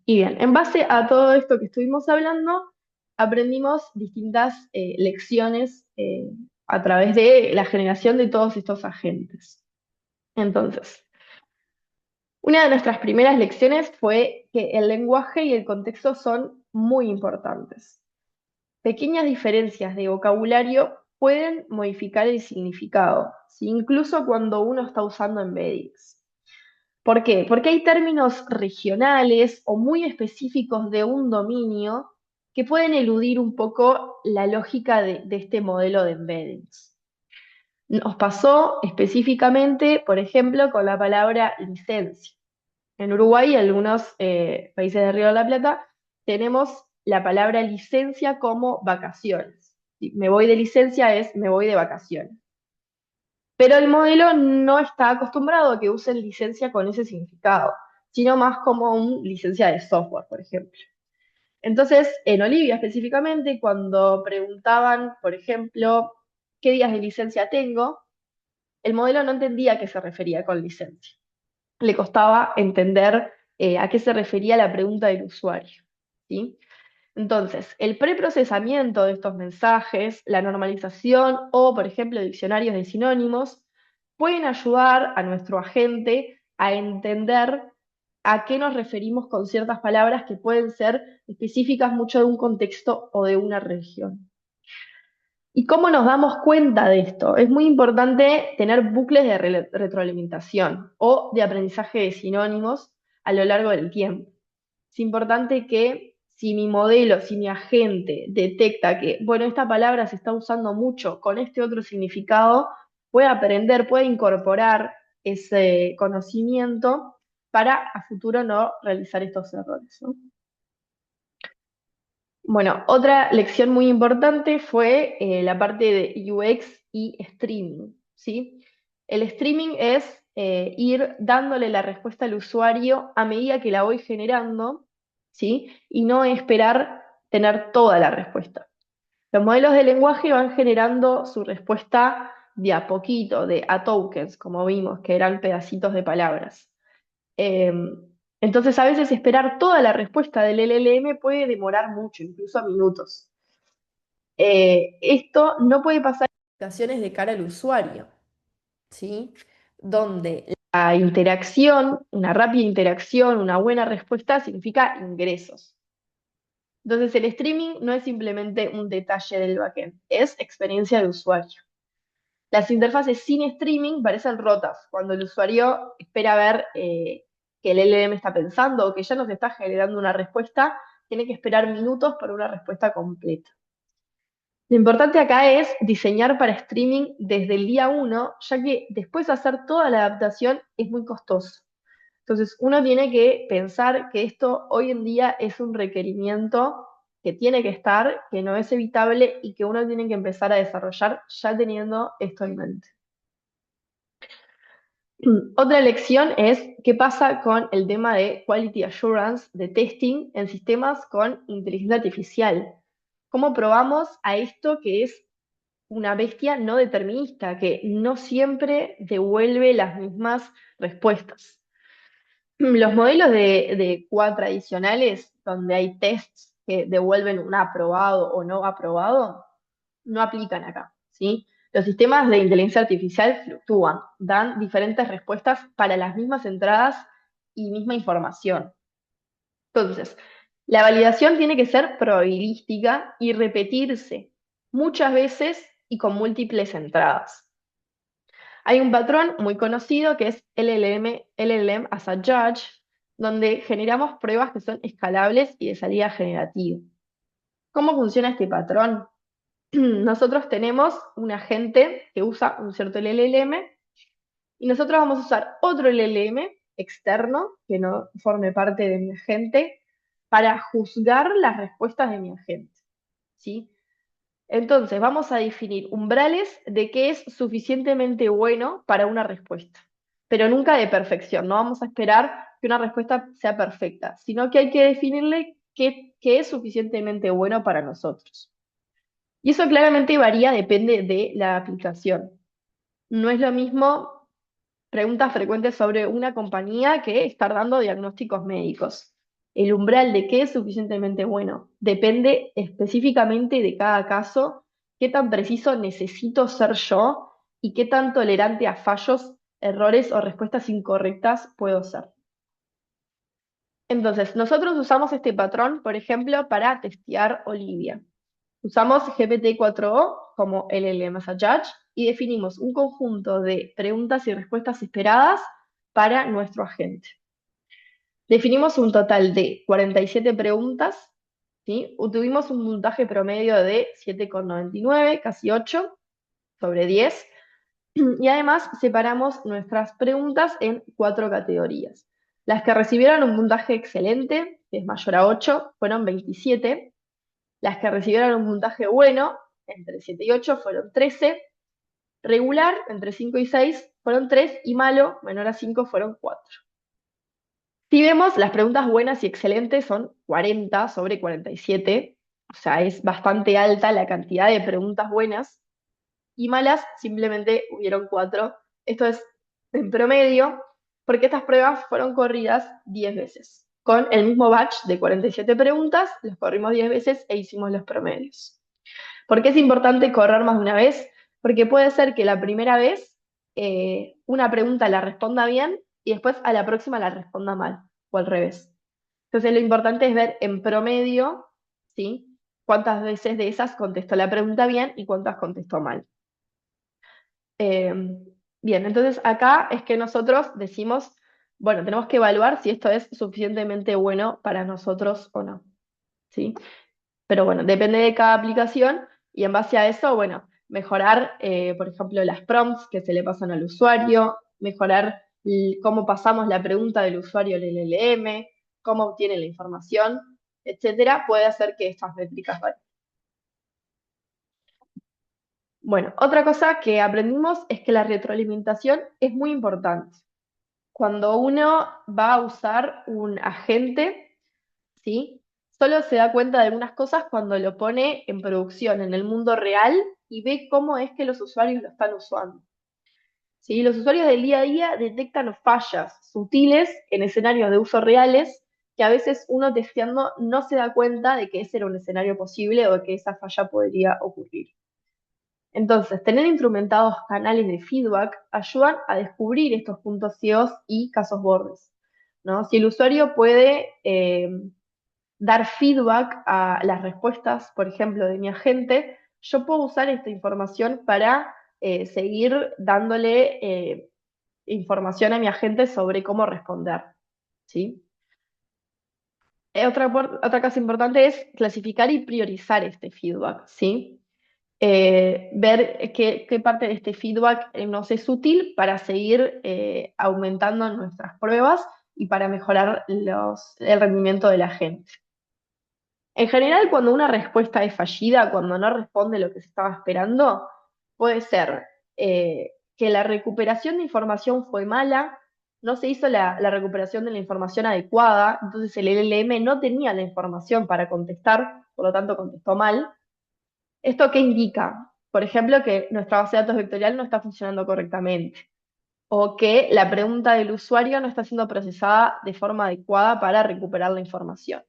[SPEAKER 2] Y bien, en base a todo esto que estuvimos hablando, aprendimos distintas lecciones a través de la generación de todos estos agentes. Entonces, una de nuestras primeras lecciones fue que el lenguaje y el contexto son muy importantes. Pequeñas diferencias de vocabulario pueden modificar el significado, ¿sí? Incluso cuando uno está usando embeddings. ¿Por qué? Porque hay términos regionales o muy específicos de un dominio que pueden eludir un poco la lógica de este modelo de embeddings. Nos pasó específicamente, por ejemplo, con la palabra licencia. En Uruguay y algunos países de Río de la Plata tenemos la palabra licencia como vacaciones. Si me voy de licencia es me voy de vacaciones. Pero el modelo no está acostumbrado a que usen licencia con ese significado, sino más como un licencia de software, por ejemplo. Entonces, en Olivia específicamente, cuando preguntaban, por ejemplo, ¿qué días de licencia tengo? El modelo no entendía a qué se refería con licencia. Le costaba entender a qué se refería la pregunta del usuario, ¿sí? Entonces, el preprocesamiento de estos mensajes, la normalización o, por ejemplo, diccionarios de sinónimos, pueden ayudar a nuestro agente a entender a qué nos referimos con ciertas palabras que pueden ser específicas mucho de un contexto o de una región. ¿Y cómo nos damos cuenta de esto? Es muy importante tener bucles de retroalimentación o de aprendizaje de sinónimos a lo largo del tiempo. es importante que si mi modelo, si mi agente detecta que, bueno, esta palabra se está usando mucho con este otro significado, puede aprender, puede incorporar ese conocimiento para a futuro no realizar estos errores, ¿no? Bueno, otra lección muy importante fue la parte de UX y streaming, ¿sí? El streaming es ir dándole la respuesta al usuario a medida que la voy generando, ¿sí? Y no esperar tener toda la respuesta. Los modelos de lenguaje van generando su respuesta de a poquito, de a tokens, como vimos, que eran pedacitos de palabras. Eh, entonces, a veces esperar toda la respuesta del LLM puede demorar mucho, incluso minutos. Esto no puede pasar en aplicaciones de cara al usuario, ¿sí? Donde la interacción, una rápida interacción, una buena respuesta significa ingresos. Entonces, el streaming no es simplemente un detalle del backend, es experiencia de usuario. Las interfaces sin streaming parecen rotas cuando el usuario espera ver que el LLM está pensando o que ya nos está generando una respuesta, tiene que esperar minutos para una respuesta completa. Lo importante acá es diseñar para streaming desde el día uno, ya que después de hacer toda la adaptación es muy costoso. Entonces, uno tiene que pensar que esto hoy en día es un requerimiento que tiene que estar, que no es evitable y que uno tiene que empezar a desarrollar ya teniendo esto en mente. Otra lección es qué pasa con el tema de quality assurance, de testing en sistemas con inteligencia artificial. ¿Cómo probamos a esto que es una bestia no determinista, que no siempre devuelve las mismas respuestas? Los modelos de QA tradicionales, donde hay tests que devuelven un aprobado o no aprobado, no aplican acá, ¿sí? Los sistemas de inteligencia artificial fluctúan, dan diferentes respuestas para las mismas entradas y misma información. Entonces, la validación tiene que ser probabilística y repetirse muchas veces y con múltiples entradas. Hay un patrón muy conocido que es LLM as a Judge, donde generamos pruebas que son escalables y de salida generativa. ¿Cómo funciona este patrón? Nosotros tenemos un agente que usa un cierto LLM y nosotros vamos a usar otro LLM externo que no forme parte de mi agente para juzgar las respuestas de mi agente, ¿sí? Entonces, vamos a definir umbrales de qué es suficientemente bueno para una respuesta, pero nunca de perfección. No vamos a esperar que una respuesta sea perfecta, sino que hay que definirle qué es suficientemente bueno para nosotros. Y eso claramente varía, depende de la aplicación. No es lo mismo preguntas frecuentes sobre una compañía que estar dando diagnósticos médicos. El umbral de qué es suficientemente bueno depende específicamente de cada caso, qué tan preciso necesito ser yo y qué tan tolerante a fallos, errores o respuestas incorrectas puedo ser. Entonces, nosotros usamos este patrón, por ejemplo, para testear Olivia. Usamos GPT-4o como LLM as a Judge y definimos un conjunto de preguntas y respuestas esperadas para nuestro agente. Definimos un total de 47 preguntas, ¿sí? Tuvimos un puntaje promedio de 7,99, casi 8 sobre 10, y además separamos nuestras preguntas en 4 categorías. Las que recibieron un puntaje excelente, que es mayor a 8, fueron 27. Las que recibieron un puntaje bueno, entre 7 y 8, fueron 13. Regular, entre 5 y 6, fueron 3. Y malo, menor a 5, fueron 4. Si vemos, las preguntas buenas y excelentes son 40 sobre 47. O sea, es bastante alta la cantidad de preguntas buenas. Y malas, simplemente hubieron 4. Esto es en promedio, porque estas pruebas fueron corridas 10 veces. Con el mismo batch de 47 preguntas, los corrimos 10 veces e hicimos los promedios. ¿Por qué es importante correr más de una vez? Porque puede ser que la primera vez una pregunta la responda bien y después a la próxima la responda mal, o al revés. Entonces lo importante es ver en promedio, ¿sí? Cuántas veces de esas contestó la pregunta bien y cuántas contestó mal. Eh, Bien, entonces acá es que nosotros decimos Bueno, tenemos que evaluar si esto es suficientemente bueno para nosotros o no, ¿sí? Pero bueno, depende de cada aplicación y en base a eso, bueno, mejorar, por ejemplo, las prompts que se le pasan al usuario, mejorar cómo pasamos la pregunta del usuario al LLM, cómo obtiene la información, etcétera, puede hacer que estas métricas varíen. Bueno, otra cosa que aprendimos es que la retroalimentación es muy importante. Cuando uno va a usar un agente, ¿sí? Solo se da cuenta de algunas cosas cuando lo pone en producción, en el mundo real, y ve cómo es que los usuarios lo están usando. ¿Sí? Los usuarios del día a día detectan fallas sutiles en escenarios de uso reales que a veces uno testeando no se da cuenta de que ese era un escenario posible o de que esa falla podría ocurrir. Entonces, tener instrumentados canales de feedback ayudan a descubrir estos puntos ciegos y casos bordes, ¿no? Si el usuario puede dar feedback a las respuestas, por ejemplo, de mi agente, yo puedo usar esta información para seguir dándole información a mi agente sobre cómo responder, ¿sí? Otra cosa importante es clasificar y priorizar este feedback, ¿sí? Ver qué parte de este feedback nos es útil para seguir aumentando nuestras pruebas y para mejorar el rendimiento de la gente. En general, cuando una respuesta es fallida, cuando no responde lo que se estaba esperando, puede ser que la recuperación de información fue mala, no se hizo la recuperación de la información adecuada, entonces el LLM no tenía la información para contestar, por lo tanto contestó mal. ¿Esto qué indica? Por ejemplo, que nuestra base de datos vectorial no está funcionando correctamente o que la pregunta del usuario no está siendo procesada de forma adecuada para recuperar la información.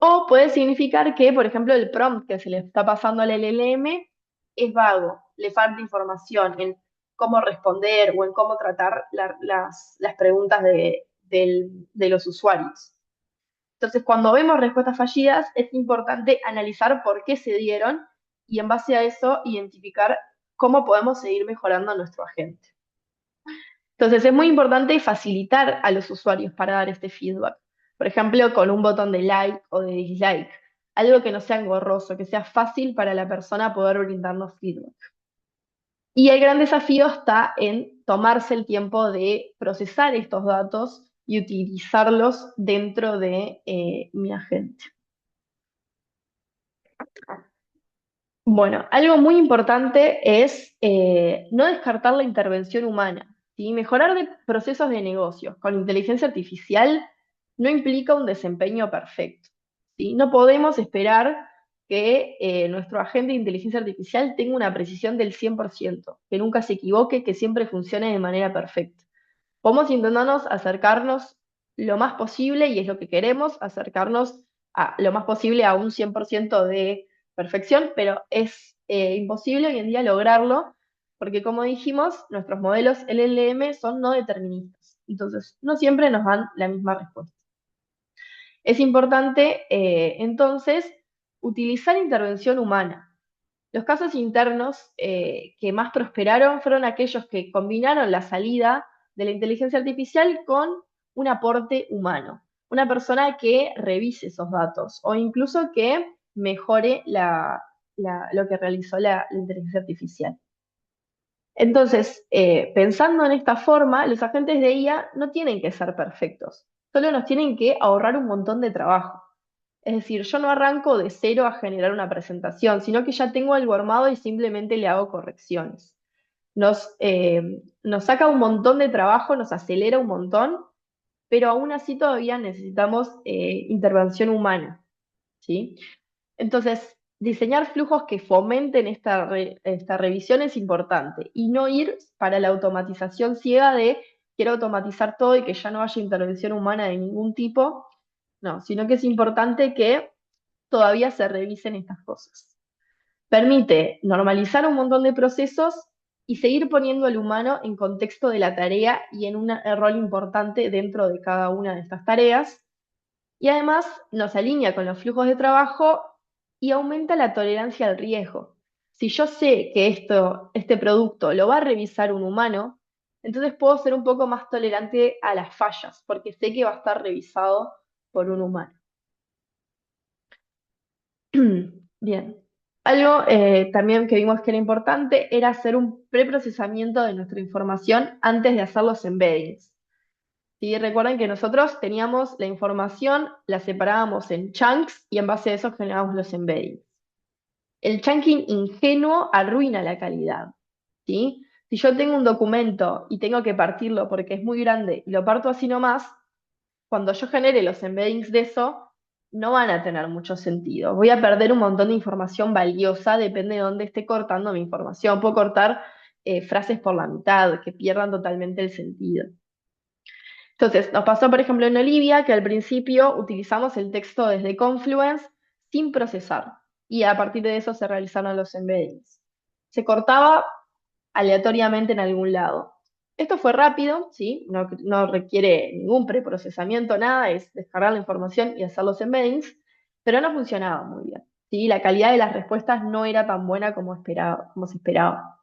[SPEAKER 2] O puede significar que, por ejemplo, el prompt que se le está pasando al LLM es vago, le falta información en cómo responder o en cómo tratar las preguntas de los usuarios. Entonces, cuando vemos respuestas fallidas, es importante analizar por qué se dieron y en base a eso identificar cómo podemos seguir mejorando a nuestro agente. Entonces, es muy importante facilitar a los usuarios para dar este feedback. Por ejemplo, con un botón de like o de dislike. Algo que no sea engorroso, que sea fácil para la persona poder brindarnos feedback. Y el gran desafío está en tomarse el tiempo de procesar estos datos y utilizarlos dentro de mi agente. Bueno, algo muy importante es no descartar la intervención humana, ¿sí? Mejorar procesos de negocios con inteligencia artificial no implica un desempeño perfecto, ¿sí? No podemos esperar que nuestro agente de inteligencia artificial tenga una precisión del 100%, que nunca se equivoque, que siempre funcione de manera perfecta. Podemos intentarnos acercarnos lo más posible, y es lo que queremos, acercarnos lo más posible a un 100% de perfección, pero es imposible hoy en día lograrlo, porque como dijimos, nuestros modelos LLM son no deterministas, entonces no siempre nos dan la misma respuesta. Es importante, entonces, utilizar intervención humana. Los casos internos que más prosperaron fueron aquellos que combinaron la salida de la inteligencia artificial con un aporte humano, una persona que revise esos datos o incluso que mejore lo que realizó la inteligencia artificial. Entonces, pensando en esta forma, los agentes de IA no tienen que ser perfectos, solo nos tienen que ahorrar un montón de trabajo. Es decir, yo no arranco de cero a generar una presentación, sino que ya tengo algo armado y simplemente le hago correcciones. Nos saca un montón de trabajo, nos acelera un montón, pero aún así todavía necesitamos intervención humana, ¿sí? Entonces, diseñar flujos que fomenten esta revisión es importante y no ir para la automatización ciega de quiero automatizar todo y que ya no haya intervención humana de ningún tipo, no, sino que es importante que todavía se revisen estas cosas. Permite normalizar un montón de procesos y seguir poniendo al humano en contexto de la tarea y en un rol importante dentro de cada una de estas tareas. Y además nos alinea con los flujos de trabajo y aumenta la tolerancia al riesgo. Si yo sé que este producto lo va a revisar un humano, Entonces puedo ser un poco más tolerante a las fallas, porque sé que va a estar revisado por un humano. Bien. Algo también que vimos que era importante era hacer un preprocesamiento de nuestra información antes de hacer los embeddings. ¿Sí? Recuerden que nosotros teníamos la información, la separábamos en chunks y en base a eso generábamos los embeddings. El chunking ingenuo arruina la calidad. ¿Sí? Si yo tengo un documento y tengo que partirlo porque es muy grande y lo parto así nomás, cuando yo genere los embeddings de eso, no van a tener mucho sentido. Voy a perder un montón de información valiosa, depende de dónde esté cortando mi información. Puedo cortar frases por la mitad, que pierdan totalmente el sentido. Entonces, nos pasó, por ejemplo, en Olivia, que al principio utilizamos el texto desde Confluence sin procesar, y a partir de eso se realizaron los embeddings. Se cortaba aleatoriamente en algún lado. Esto fue rápido, ¿sí? No requiere ningún preprocesamiento, nada, es descargar la información y hacer los embeddings, pero no funcionaba muy bien, ¿sí? La calidad de las respuestas no era tan buena como se esperaba.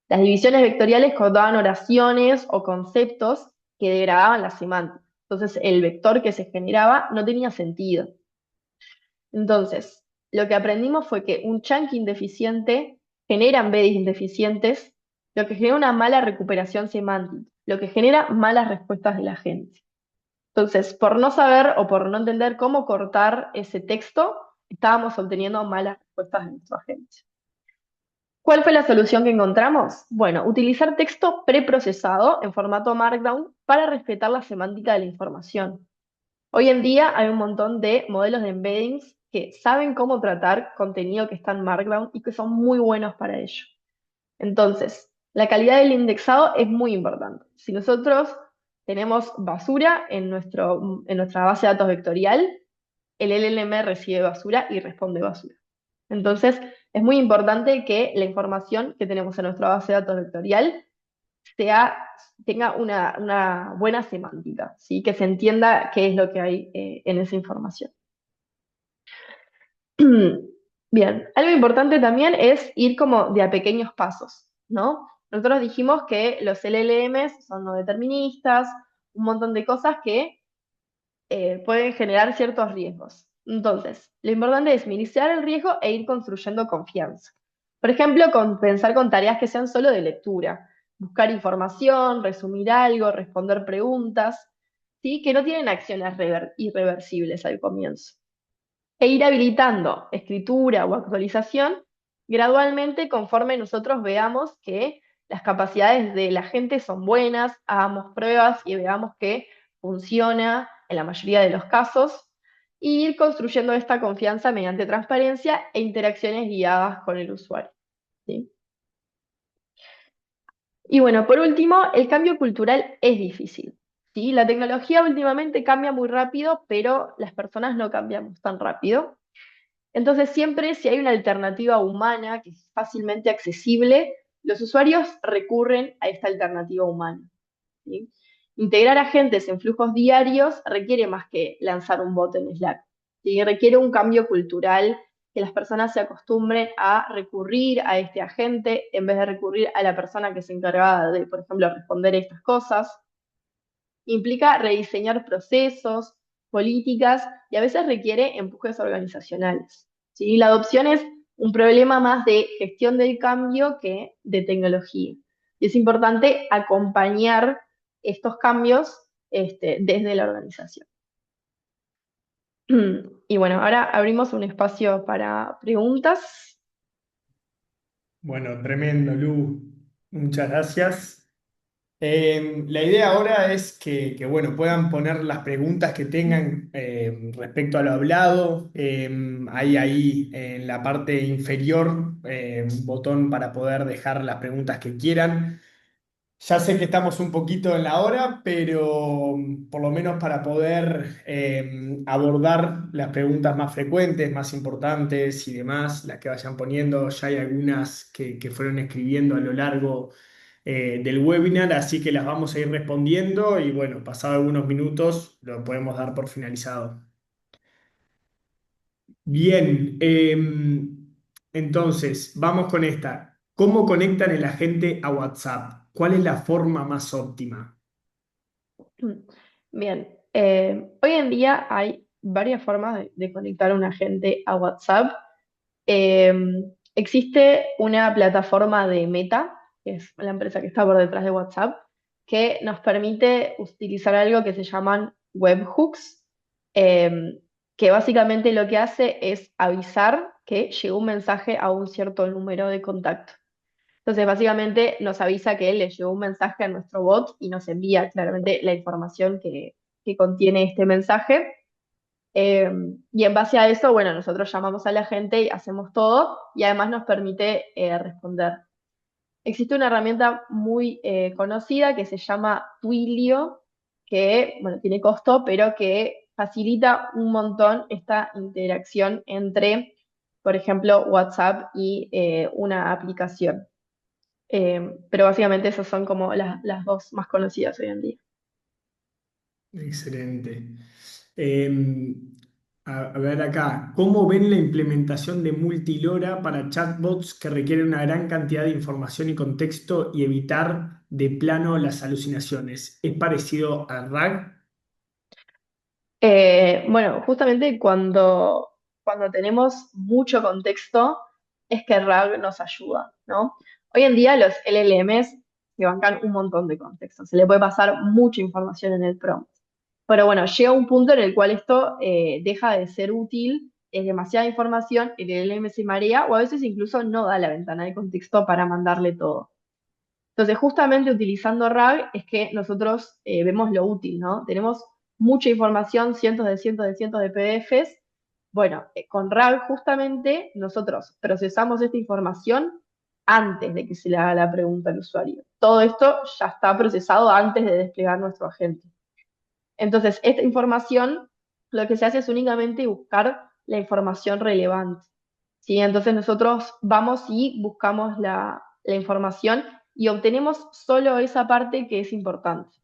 [SPEAKER 2] Las divisiones vectoriales cortaban oraciones o conceptos que degradaban la semántica. Entonces, el vector que se generaba no tenía sentido. Entonces, lo que aprendimos fue que un chunking deficiente genera embeddings deficientes, lo que genera una mala recuperación semántica, lo que genera malas respuestas de la gente. Entonces, por no saber o por no entender cómo cortar ese texto, estábamos obteniendo malas respuestas de nuestra gente. ¿Cuál fue la solución que encontramos? Bueno, utilizar texto preprocesado en formato Markdown para respetar la semántica de la información. Hoy en día hay un montón de modelos de embeddings que saben cómo tratar contenido que está en Markdown y que son muy buenos para ello. Entonces, la calidad del indexado es muy importante. Si nosotros tenemos basura en nuestra base de datos vectorial, el LLM recibe basura y responde basura. Entonces, es muy importante que la información que tenemos en nuestra base de datos vectorial sea, tenga una buena semántica, ¿sí? Que se entienda qué es lo que hay en esa información. Bien, algo importante también es ir como de a pequeños pasos, ¿no? Nosotros dijimos que los LLMs son no deterministas, un montón de cosas que pueden generar ciertos riesgos. Entonces, lo importante es minimizar el riesgo e ir construyendo confianza. Por ejemplo, pensar con tareas que sean solo de lectura, buscar información, resumir algo, responder preguntas, ¿sí? Que no tienen acciones irreversibles al comienzo. E ir habilitando escritura o actualización gradualmente conforme nosotros veamos que las capacidades de la gente son buenas, hagamos pruebas y veamos que funciona en la mayoría de los casos, y ir construyendo esta confianza mediante transparencia e interacciones guiadas con el usuario. ¿Sí? Y bueno, por último, el cambio cultural es difícil. ¿Sí? La tecnología últimamente cambia muy rápido, pero las personas no cambiamos tan rápido. Entonces, siempre si hay una alternativa humana que es fácilmente accesible, los usuarios recurren a esta alternativa humana. ¿Sí? Integrar agentes en flujos diarios requiere más que lanzar un bot en Slack. ¿Sí? Requiere un cambio cultural, que las personas se acostumbren a recurrir a este agente en vez de recurrir a la persona que se encargaba de, por ejemplo, responder estas cosas. Implica rediseñar procesos, políticas y a veces requiere empujes organizacionales. ¿Sí? La adopción es un problema más de gestión del cambio que de tecnología. Y es importante acompañar estos cambios desde la organización. Y bueno, ahora abrimos un espacio para preguntas.
[SPEAKER 1] Bueno, tremendo, Lu. Muchas gracias. La idea ahora es bueno, puedan poner las preguntas que tengan respecto a lo hablado. Hay ahí en la parte inferior un botón para poder dejar las preguntas que quieran. Ya sé que estamos un poquito en la hora, pero por lo menos para poder abordar las preguntas más frecuentes, más importantes y demás, las que vayan poniendo, ya hay algunas que fueron escribiendo a lo largo del webinar, así que las vamos a ir respondiendo y bueno, pasado algunos minutos lo podemos dar por finalizado. Bien, entonces vamos con esta. ¿Cómo conectan el agente a WhatsApp? ¿Cuál es la forma más óptima?
[SPEAKER 2] Bien, hoy en día hay varias formas de conectar a un agente a WhatsApp. Eh, Existe una plataforma de Meta, que es la empresa que está por detrás de WhatsApp, que nos permite utilizar algo que se llaman webhooks, eh, que básicamente lo que hace es avisar que llegó un mensaje a un cierto número de contacto. Entonces, básicamente nos avisa que le llegó un mensaje a nuestro bot y nos envía claramente la información que contiene este mensaje. Eh, y en base a eso, bueno, nosotros llamamos a la gente y hacemos todo y además nos permite responder. Existe una herramienta muy conocida que se llama Twilio, que, bueno, tiene costo, pero que facilita un montón esta interacción entre, por ejemplo, WhatsApp y una aplicación. Pero básicamente esas son como las dos más conocidas hoy en día.
[SPEAKER 1] Excelente. Eh, a ver acá, ¿cómo ven la implementación de Multilora para chatbots que requieren una gran cantidad de información y contexto y evitar de plano las alucinaciones? ¿Es parecido a RAG?
[SPEAKER 2] Bueno, justamente cuando tenemos mucho contexto es que RAG nos ayuda, ¿no? Hoy en día los LLMs se bancan un montón de contexto, se le puede pasar mucha información en el prompt. Pero bueno, llega un punto en el cual esto deja de ser útil, es demasiada información, el LLM se marea o a veces incluso no da la ventana de contexto para mandarle todo. Entonces, justamente utilizando RAG es que nosotros vemos lo útil, ¿no? Tenemos mucha información, cientos de PDFs. Bueno, con RAG justamente nosotros procesamos esta información antes de que se le haga la pregunta al usuario. Todo esto ya está procesado antes de desplegar nuestro agente. Entonces, esta información, lo que se hace es únicamente buscar la información relevante. ¿Sí? Entonces, nosotros vamos y buscamos la información y obtenemos solo esa parte que es importante.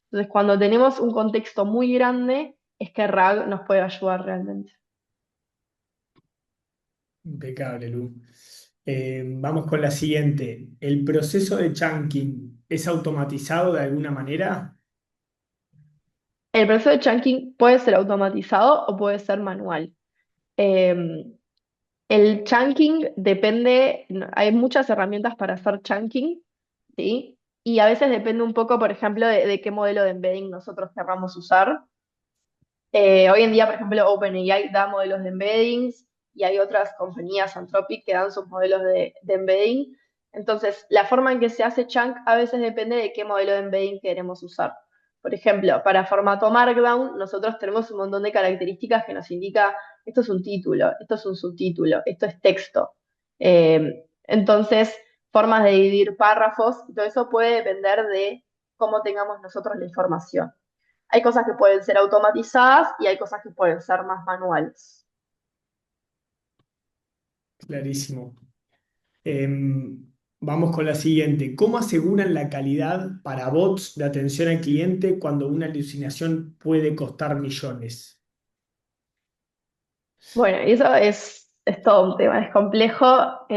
[SPEAKER 2] Entonces, cuando tenemos un contexto muy grande, es que RAG nos puede ayudar realmente.
[SPEAKER 1] Impecable, Lu. Vamos con la siguiente. ¿El proceso de chunking es automatizado de alguna manera?
[SPEAKER 2] El proceso de chunking puede ser automatizado o puede ser manual. Eh, el chunking depende, no, hay muchas herramientas para hacer chunking, ¿sí? Y a veces depende un poco, por ejemplo, de qué modelo de embedding nosotros querramos usar. Hoy en día, por ejemplo, OpenAI da modelos de embeddings y hay otras compañías, Anthropic, que dan sus modelos de embedding. Entonces, la forma en que se hace chunk a veces depende de qué modelo de embedding queremos usar. Por ejemplo, para formato Markdown, nosotros tenemos un montón de características que nos indica esto es un título, esto es un subtítulo, esto es texto. Entonces, formas de dividir párrafos, y todo eso puede depender de cómo tengamos nosotros la información. Hay cosas que pueden ser automatizadas y hay cosas que pueden ser más manuales.
[SPEAKER 1] Clarísimo. Vamos con la siguiente. ¿Cómo aseguran la calidad para bots de atención al cliente cuando una alucinación puede costar millones?
[SPEAKER 2] Bueno, y eso es todo un tema, es complejo.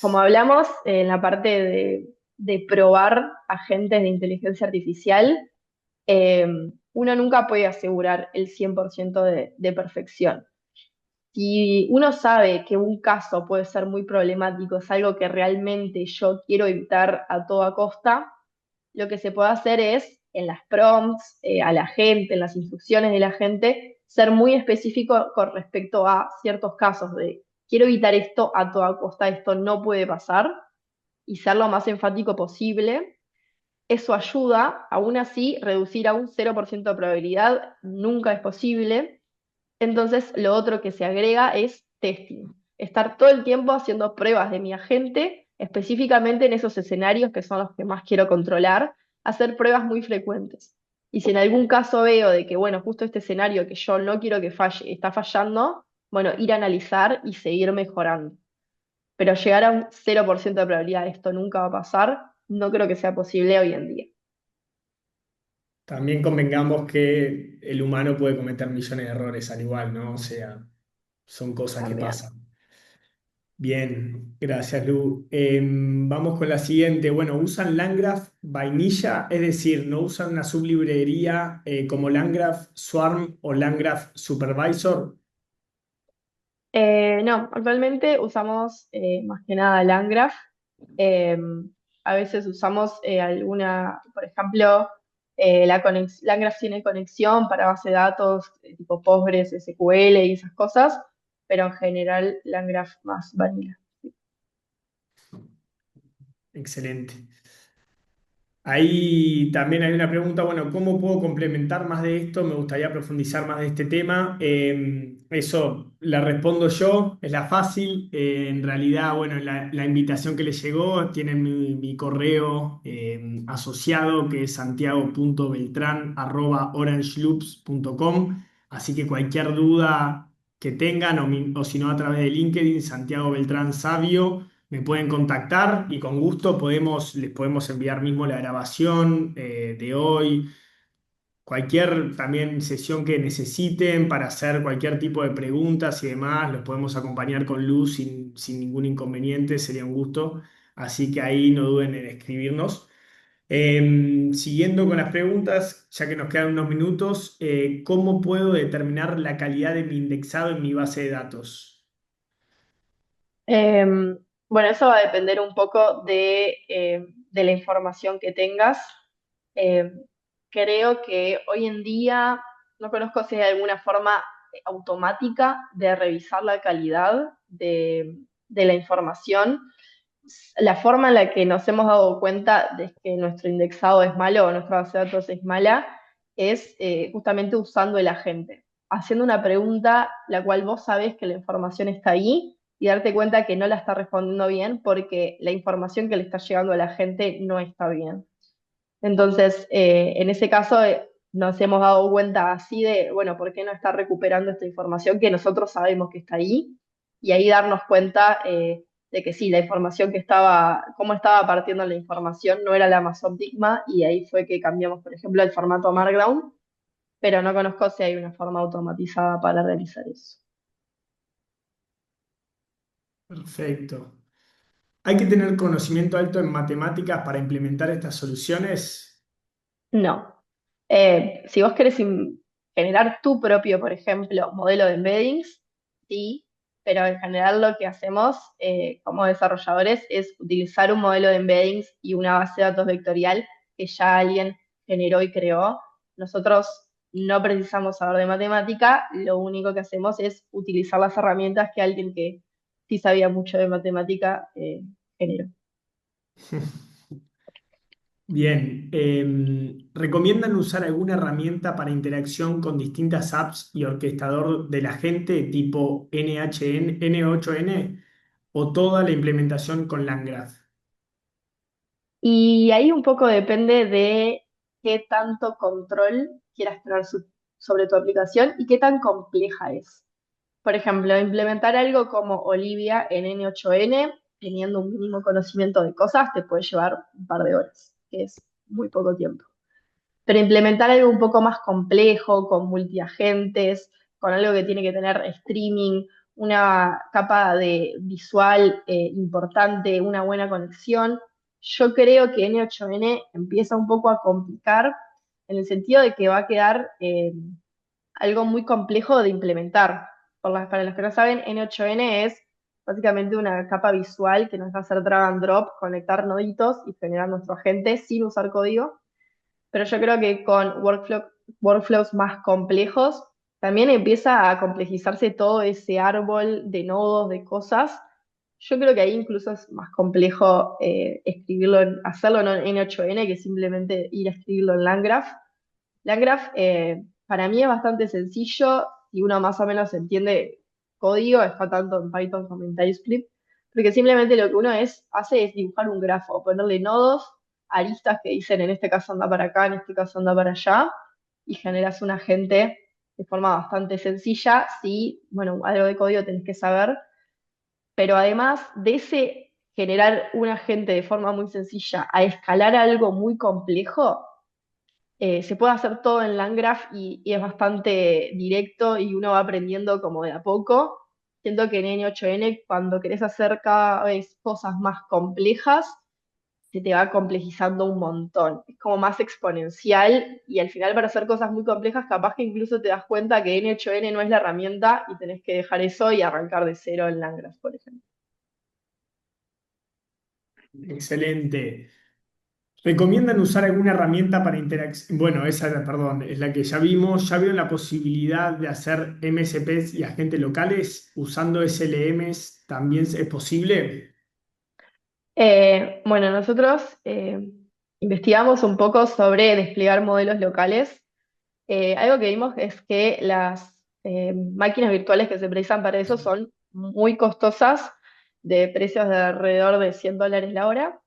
[SPEAKER 2] Como hablamos en la parte de probar agentes de inteligencia artificial, eh, uno nunca puede asegurar el 100% de perfección. Si uno sabe que un caso puede ser muy problemático, es algo que realmente yo quiero evitar a toda costa, lo que se puede hacer es, en las prompts, a la gente, en las instrucciones de la gente, ser muy específico con respecto a ciertos casos de quiero evitar esto a toda costa, esto no puede pasar, y ser lo más enfático posible. Eso ayuda, aún así, reducir a un 0% de probabilidad nunca es posible. Entonces, lo otro que se agrega es testing. Estar todo el tiempo haciendo pruebas de mi agente, específicamente en esos escenarios que son los que más quiero controlar, hacer pruebas muy frecuentes. Y si en algún caso veo de que, bueno, justo este escenario que yo no quiero que falle, está fallando, bueno, ir a analizar y seguir mejorando. Pero llegar a un 0% de probabilidad de esto nunca va a pasar, no creo que sea posible hoy en día.
[SPEAKER 1] También convengamos que el humano puede cometer millones de errores al igual, ¿no? O sea, son cosas que
[SPEAKER 2] También.
[SPEAKER 1] pasan. Bien, gracias, Lu. Vamos con la siguiente. Bueno, ¿usan Landgraph vainilla? Es decir, ¿no usan una sublibrería como Landgraph Swarm o Landgraph Supervisor?
[SPEAKER 2] No, actualmente usamos más que nada Landgraph. Eh, a veces usamos alguna, por ejemplo, Landgraph tiene conexión para base de datos tipo Postgres, SQL y esas cosas, pero en general Landgraph más vanilla.
[SPEAKER 1] Excelente. Ahí también hay una pregunta, bueno, ¿cómo puedo complementar más de esto? Me gustaría profundizar más de este tema. Eso la respondo yo, es la fácil. En realidad, bueno, la invitación que les llegó tiene mi correo asociado, que es santiago.beltrán@orangeloops.com. Así que cualquier duda que tengan, o si no a través de LinkedIn, Santiago Beltrán Sabio, me pueden contactar y con gusto les podemos enviar mismo la grabación de hoy, cualquier también sesión que necesiten para hacer cualquier tipo de preguntas y demás, los podemos acompañar con luz sin ningún inconveniente, sería un gusto. Así que ahí no duden en escribirnos. Siguiendo con las preguntas, ya que nos quedan unos minutos, ¿cómo puedo determinar la calidad de mi indexado en mi base de datos?
[SPEAKER 2] Bueno, eso va a depender un poco de la información que tengas. Creo que hoy en día no conozco si hay alguna forma automática de revisar la calidad de la información. La forma en la que nos hemos dado cuenta de que nuestro indexado es malo o nuestra base de datos es mala es justamente usando el agente, haciendo una pregunta la cual vos sabés que la información está ahí y darte cuenta que no la está respondiendo bien porque la información que le está llegando a la gente no está bien. Entonces, en ese caso, nos hemos dado cuenta así de, bueno, ¿por qué no está recuperando esta información que nosotros sabemos que está ahí? Y ahí darnos cuenta de que sí, la información que estaba, cómo estaba partiendo la información no era la más óptima y ahí fue que cambiamos, por ejemplo, el formato Markdown, pero no conozco si hay una forma automatizada para realizar eso.
[SPEAKER 1] Perfecto. ¿Hay que tener conocimiento alto en matemáticas para implementar estas soluciones?
[SPEAKER 2] No. Si vos querés generar tu propio, por ejemplo, modelo de embeddings, sí, pero en general lo que hacemos como desarrolladores es utilizar un modelo de embeddings y una base de datos vectorial que ya alguien generó y creó. Nosotros no precisamos saber de matemática, lo único que hacemos es utilizar las herramientas que alguien que sí sabía mucho de matemática generó.
[SPEAKER 1] Bien, ¿recomiendan usar alguna herramienta para interacción con distintas apps y orquestador de la gente tipo NHN, N8N o toda la implementación con LangGraph?
[SPEAKER 2] Y ahí un poco depende de qué tanto control quieras tener sobre tu aplicación y qué tan compleja es. Por ejemplo, implementar algo como Olivia en N8N, teniendo un mínimo conocimiento de cosas, te puede llevar un par de horas, que es muy poco tiempo. Pero implementar algo un poco más complejo, con multiagentes, con algo que tiene que tener streaming, una capa de visual importante, una buena conexión, yo creo que N8N empieza un poco a complicar en el sentido de que va a quedar algo muy complejo de implementar. Para los que no saben, N8N es básicamente una capa visual que nos va a hacer drag and drop, conectar noditos y generar nuestro agente sin usar código, pero yo creo que con workflows más complejos también empieza a complejizarse todo ese árbol de nodos, de cosas. Yo creo que ahí incluso es más complejo escribirlo, hacerlo no en N8N que simplemente ir a escribirlo en LangGraph. LangGraph para mí es bastante sencillo y uno más o menos entiende código, está tanto en Python como en TypeScript, porque simplemente lo que uno hace es dibujar un grafo, ponerle nodos, aristas que dicen en este caso anda para acá, en este caso anda para allá, y generas un agente de forma bastante sencilla. Sí, bueno, algo de código tenés que saber, pero además de ese generar un agente de forma muy sencilla a escalar algo muy complejo, se puede hacer todo en LangGraph y es bastante directo y uno va aprendiendo como de a poco. siento que en N8N, cuando querés hacer cada vez cosas más complejas, se te va complejizando un montón. Es como más exponencial y al final para hacer cosas muy complejas, capaz que incluso te das cuenta que N8N no es la herramienta y tenés que dejar eso y arrancar de cero en Langras, por ejemplo.
[SPEAKER 1] Excelente. ¿Recomiendan usar alguna herramienta para interacción? Bueno, perdón, es la que ya vimos. ¿Ya vieron la posibilidad de hacer MSPs y agentes locales usando SLMs? ¿También es posible?
[SPEAKER 2] Bueno, nosotros investigamos un poco sobre desplegar modelos locales. Algo que vimos es que las máquinas virtuales que se precisan para eso son muy costosas, de precios de alrededor de $100 la hora,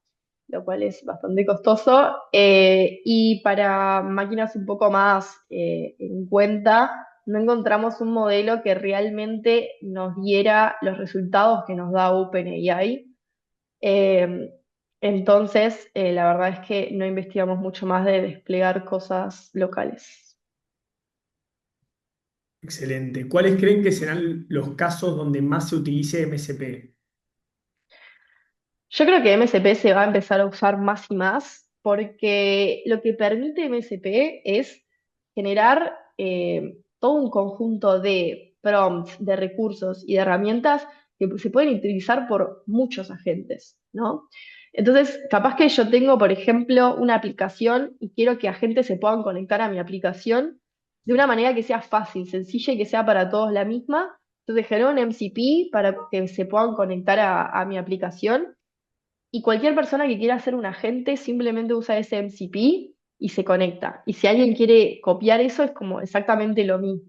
[SPEAKER 2] lo cual es bastante costoso. Y para máquinas un poco más en cuenta, no encontramos un modelo que realmente nos diera los resultados que nos da OpenAI. Eh, entonces, la verdad es que no investigamos mucho más de desplegar cosas locales.
[SPEAKER 1] Excelente. ¿Cuáles creen que serán los casos donde más se utilice MSP?
[SPEAKER 2] Yo creo que MSP se va a empezar a usar más y más porque lo que permite MSP es generar todo un conjunto de prompts, de recursos y de herramientas que se pueden utilizar por muchos agentes, ¿no? Entonces, capaz que yo tengo, por ejemplo, una aplicación y quiero que agentes se puedan conectar a mi aplicación de una manera que sea fácil, sencilla y que sea para todos la misma. Entonces, genero un MCP para que se puedan conectar a mi aplicación y cualquier persona que quiera ser un agente simplemente usa ese MCP y se conecta. Y si alguien quiere copiar eso, es como exactamente lo mismo.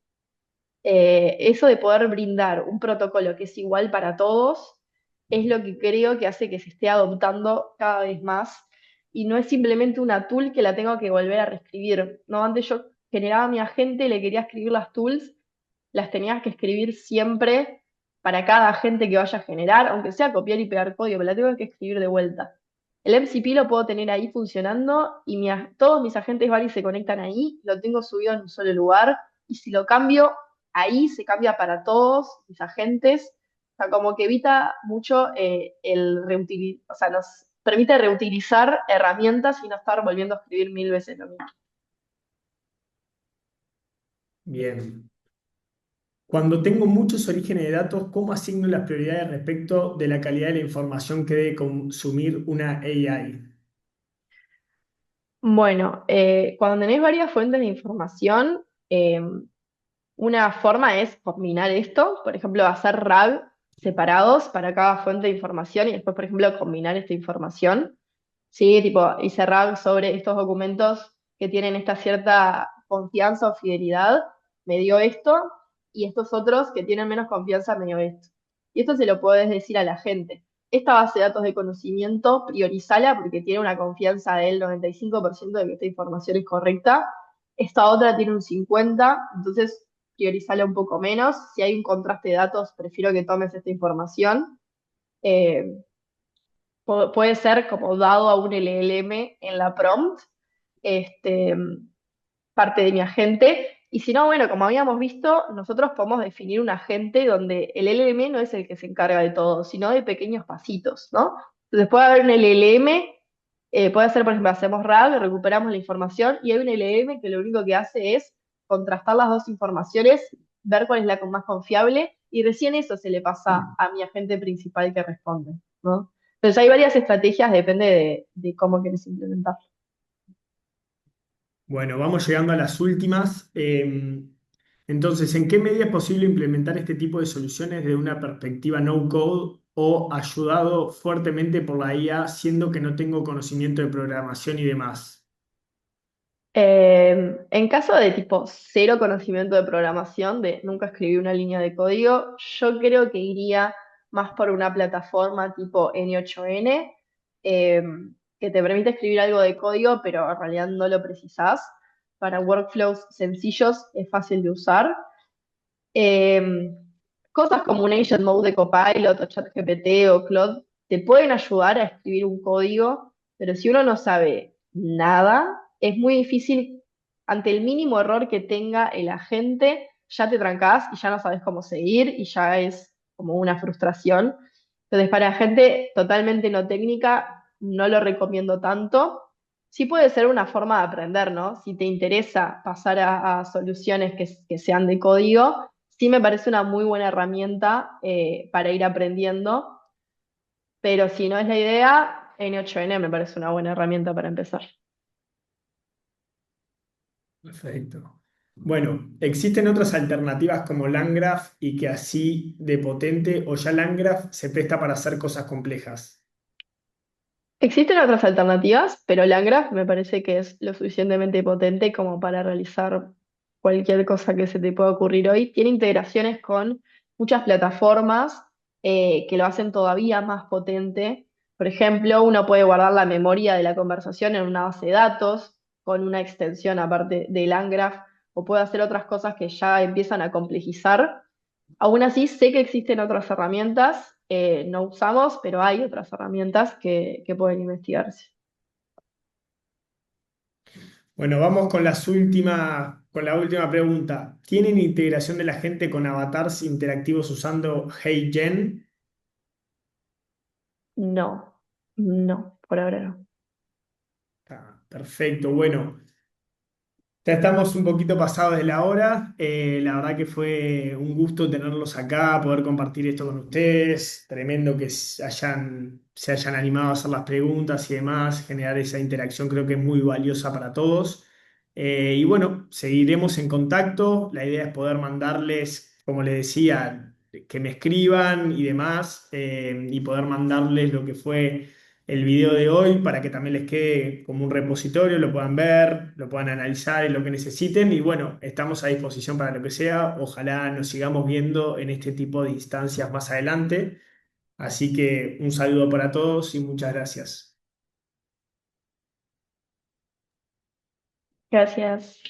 [SPEAKER 2] Eso de poder brindar un protocolo que es igual para todos es lo que creo que hace que se esté adoptando cada vez más. Y no es simplemente una tool que la tengo que volver a reescribir. No, antes yo generaba a mi agente, le quería escribir las tools, las tenías que escribir siempre para cada agente que vaya a generar, aunque sea copiar y pegar código, pero la tengo que escribir de vuelta. El MCP lo puedo tener ahí funcionando y todos mis agentes van y se conectan ahí, lo tengo subido en un solo lugar y si lo cambio, ahí se cambia para todos mis agentes. O sea, como que evita mucho el reutilizar, o sea, nos permite reutilizar herramientas y no estar volviendo a escribir 1000 veces lo mismo.
[SPEAKER 1] Bien. Cuando tengo muchos orígenes de datos, ¿cómo asigno las prioridades respecto de la calidad de la información que debe consumir una AI?
[SPEAKER 2] Bueno, cuando tenés varias fuentes de información, una forma es combinar esto, por ejemplo, hacer RAG separados para cada fuente de información y después, por ejemplo, combinar esta información. Sí, tipo, hice RAG sobre estos documentos que tienen esta cierta confianza o fidelidad, me dio esto, y estos otros que tienen menos confianza me dio esto. Y esto se lo puedes decir a la gente. Esta base de datos de conocimiento, priorizala porque tiene una confianza del 95% de que esta información es correcta. Esta otra tiene un 50%, entonces priorizala un poco menos. Si hay un contraste de datos, prefiero que tomes esta información. Eh, puede ser como dado a un LLM en la prompt, este, parte de mi agente. Y si no, bueno, como habíamos visto, nosotros podemos definir un agente donde el LLM no es el que se encarga de todo, sino de pequeños pasitos, ¿no? Entonces puede haber un LLM, puede ser, por ejemplo, hacemos RAG, recuperamos la información y hay un LLM que lo único que hace es contrastar las dos informaciones, ver cuál es la más confiable y recién eso se le pasa a mi agente principal que responde, ¿no? Entonces hay varias estrategias, depende de cómo quieres implementar.
[SPEAKER 1] Bueno, vamos llegando a las últimas. Entonces, ¿en qué medida es posible implementar este tipo de soluciones desde una perspectiva no-code o ayudado fuertemente por la IA, siendo que no tengo conocimiento de programación y demás?
[SPEAKER 2] En caso de tipo cero conocimiento de programación, de nunca escribí una línea de código, yo creo que iría más por una plataforma tipo N8N, eh, que te permite escribir algo de código, pero en realidad no lo precisás. Para workflows sencillos es fácil de usar. Eh, Cosas como un Agent Mode de Copilot o ChatGPT o Claude te pueden ayudar a escribir un código, pero si uno no sabe nada, es muy difícil, ante el mínimo error que tenga el agente, ya te trancás y ya no sabes cómo seguir y ya es como una frustración. Entonces, para gente totalmente no técnica, no lo recomiendo tanto. Sí puede ser una forma de aprender, ¿no? Si te interesa pasar a soluciones que sean de código, sí me parece una muy buena herramienta para ir aprendiendo, pero si no es la idea, N8N me parece una buena herramienta para empezar.
[SPEAKER 1] Perfecto. Bueno, ¿existen otras alternativas como LangGraph y que así de potente o ya LangGraph se presta para hacer cosas complejas?
[SPEAKER 2] Existen otras alternativas, pero LangGraph me parece que es lo suficientemente potente como para realizar cualquier cosa que se te pueda ocurrir hoy. Tiene integraciones con muchas plataformas que lo hacen todavía más potente. Por ejemplo, uno puede guardar la memoria de la conversación en una base de datos con una extensión aparte de LangGraph, o puede hacer otras cosas que ya empiezan a complejizar. Aún así, sé que existen otras herramientas, no usamos, pero hay otras herramientas que pueden investigarse.
[SPEAKER 1] Bueno, vamos con la última pregunta. ¿Tienen integración de la gente con avatars interactivos usando HeyGen?
[SPEAKER 2] No, no, por ahora no.
[SPEAKER 1] Ah, perfecto. Bueno, ya estamos un poquito pasados de la hora. La verdad que fue un gusto tenerlos acá, poder compartir esto con ustedes. Tremendo que se hayan animado a hacer las preguntas y demás. Generar esa interacción creo que es muy valiosa para todos. Y bueno, seguiremos en contacto. La idea es poder mandarles, como les decía, que me escriban y demás, y poder mandarles lo que fue el video de hoy para que también les quede como un repositorio, lo puedan ver, lo puedan analizar en lo que necesiten y bueno, estamos a disposición para lo que sea. Ojalá nos sigamos viendo en este tipo de instancias más adelante. Así que un saludo para todos y muchas gracias.
[SPEAKER 2] Gracias.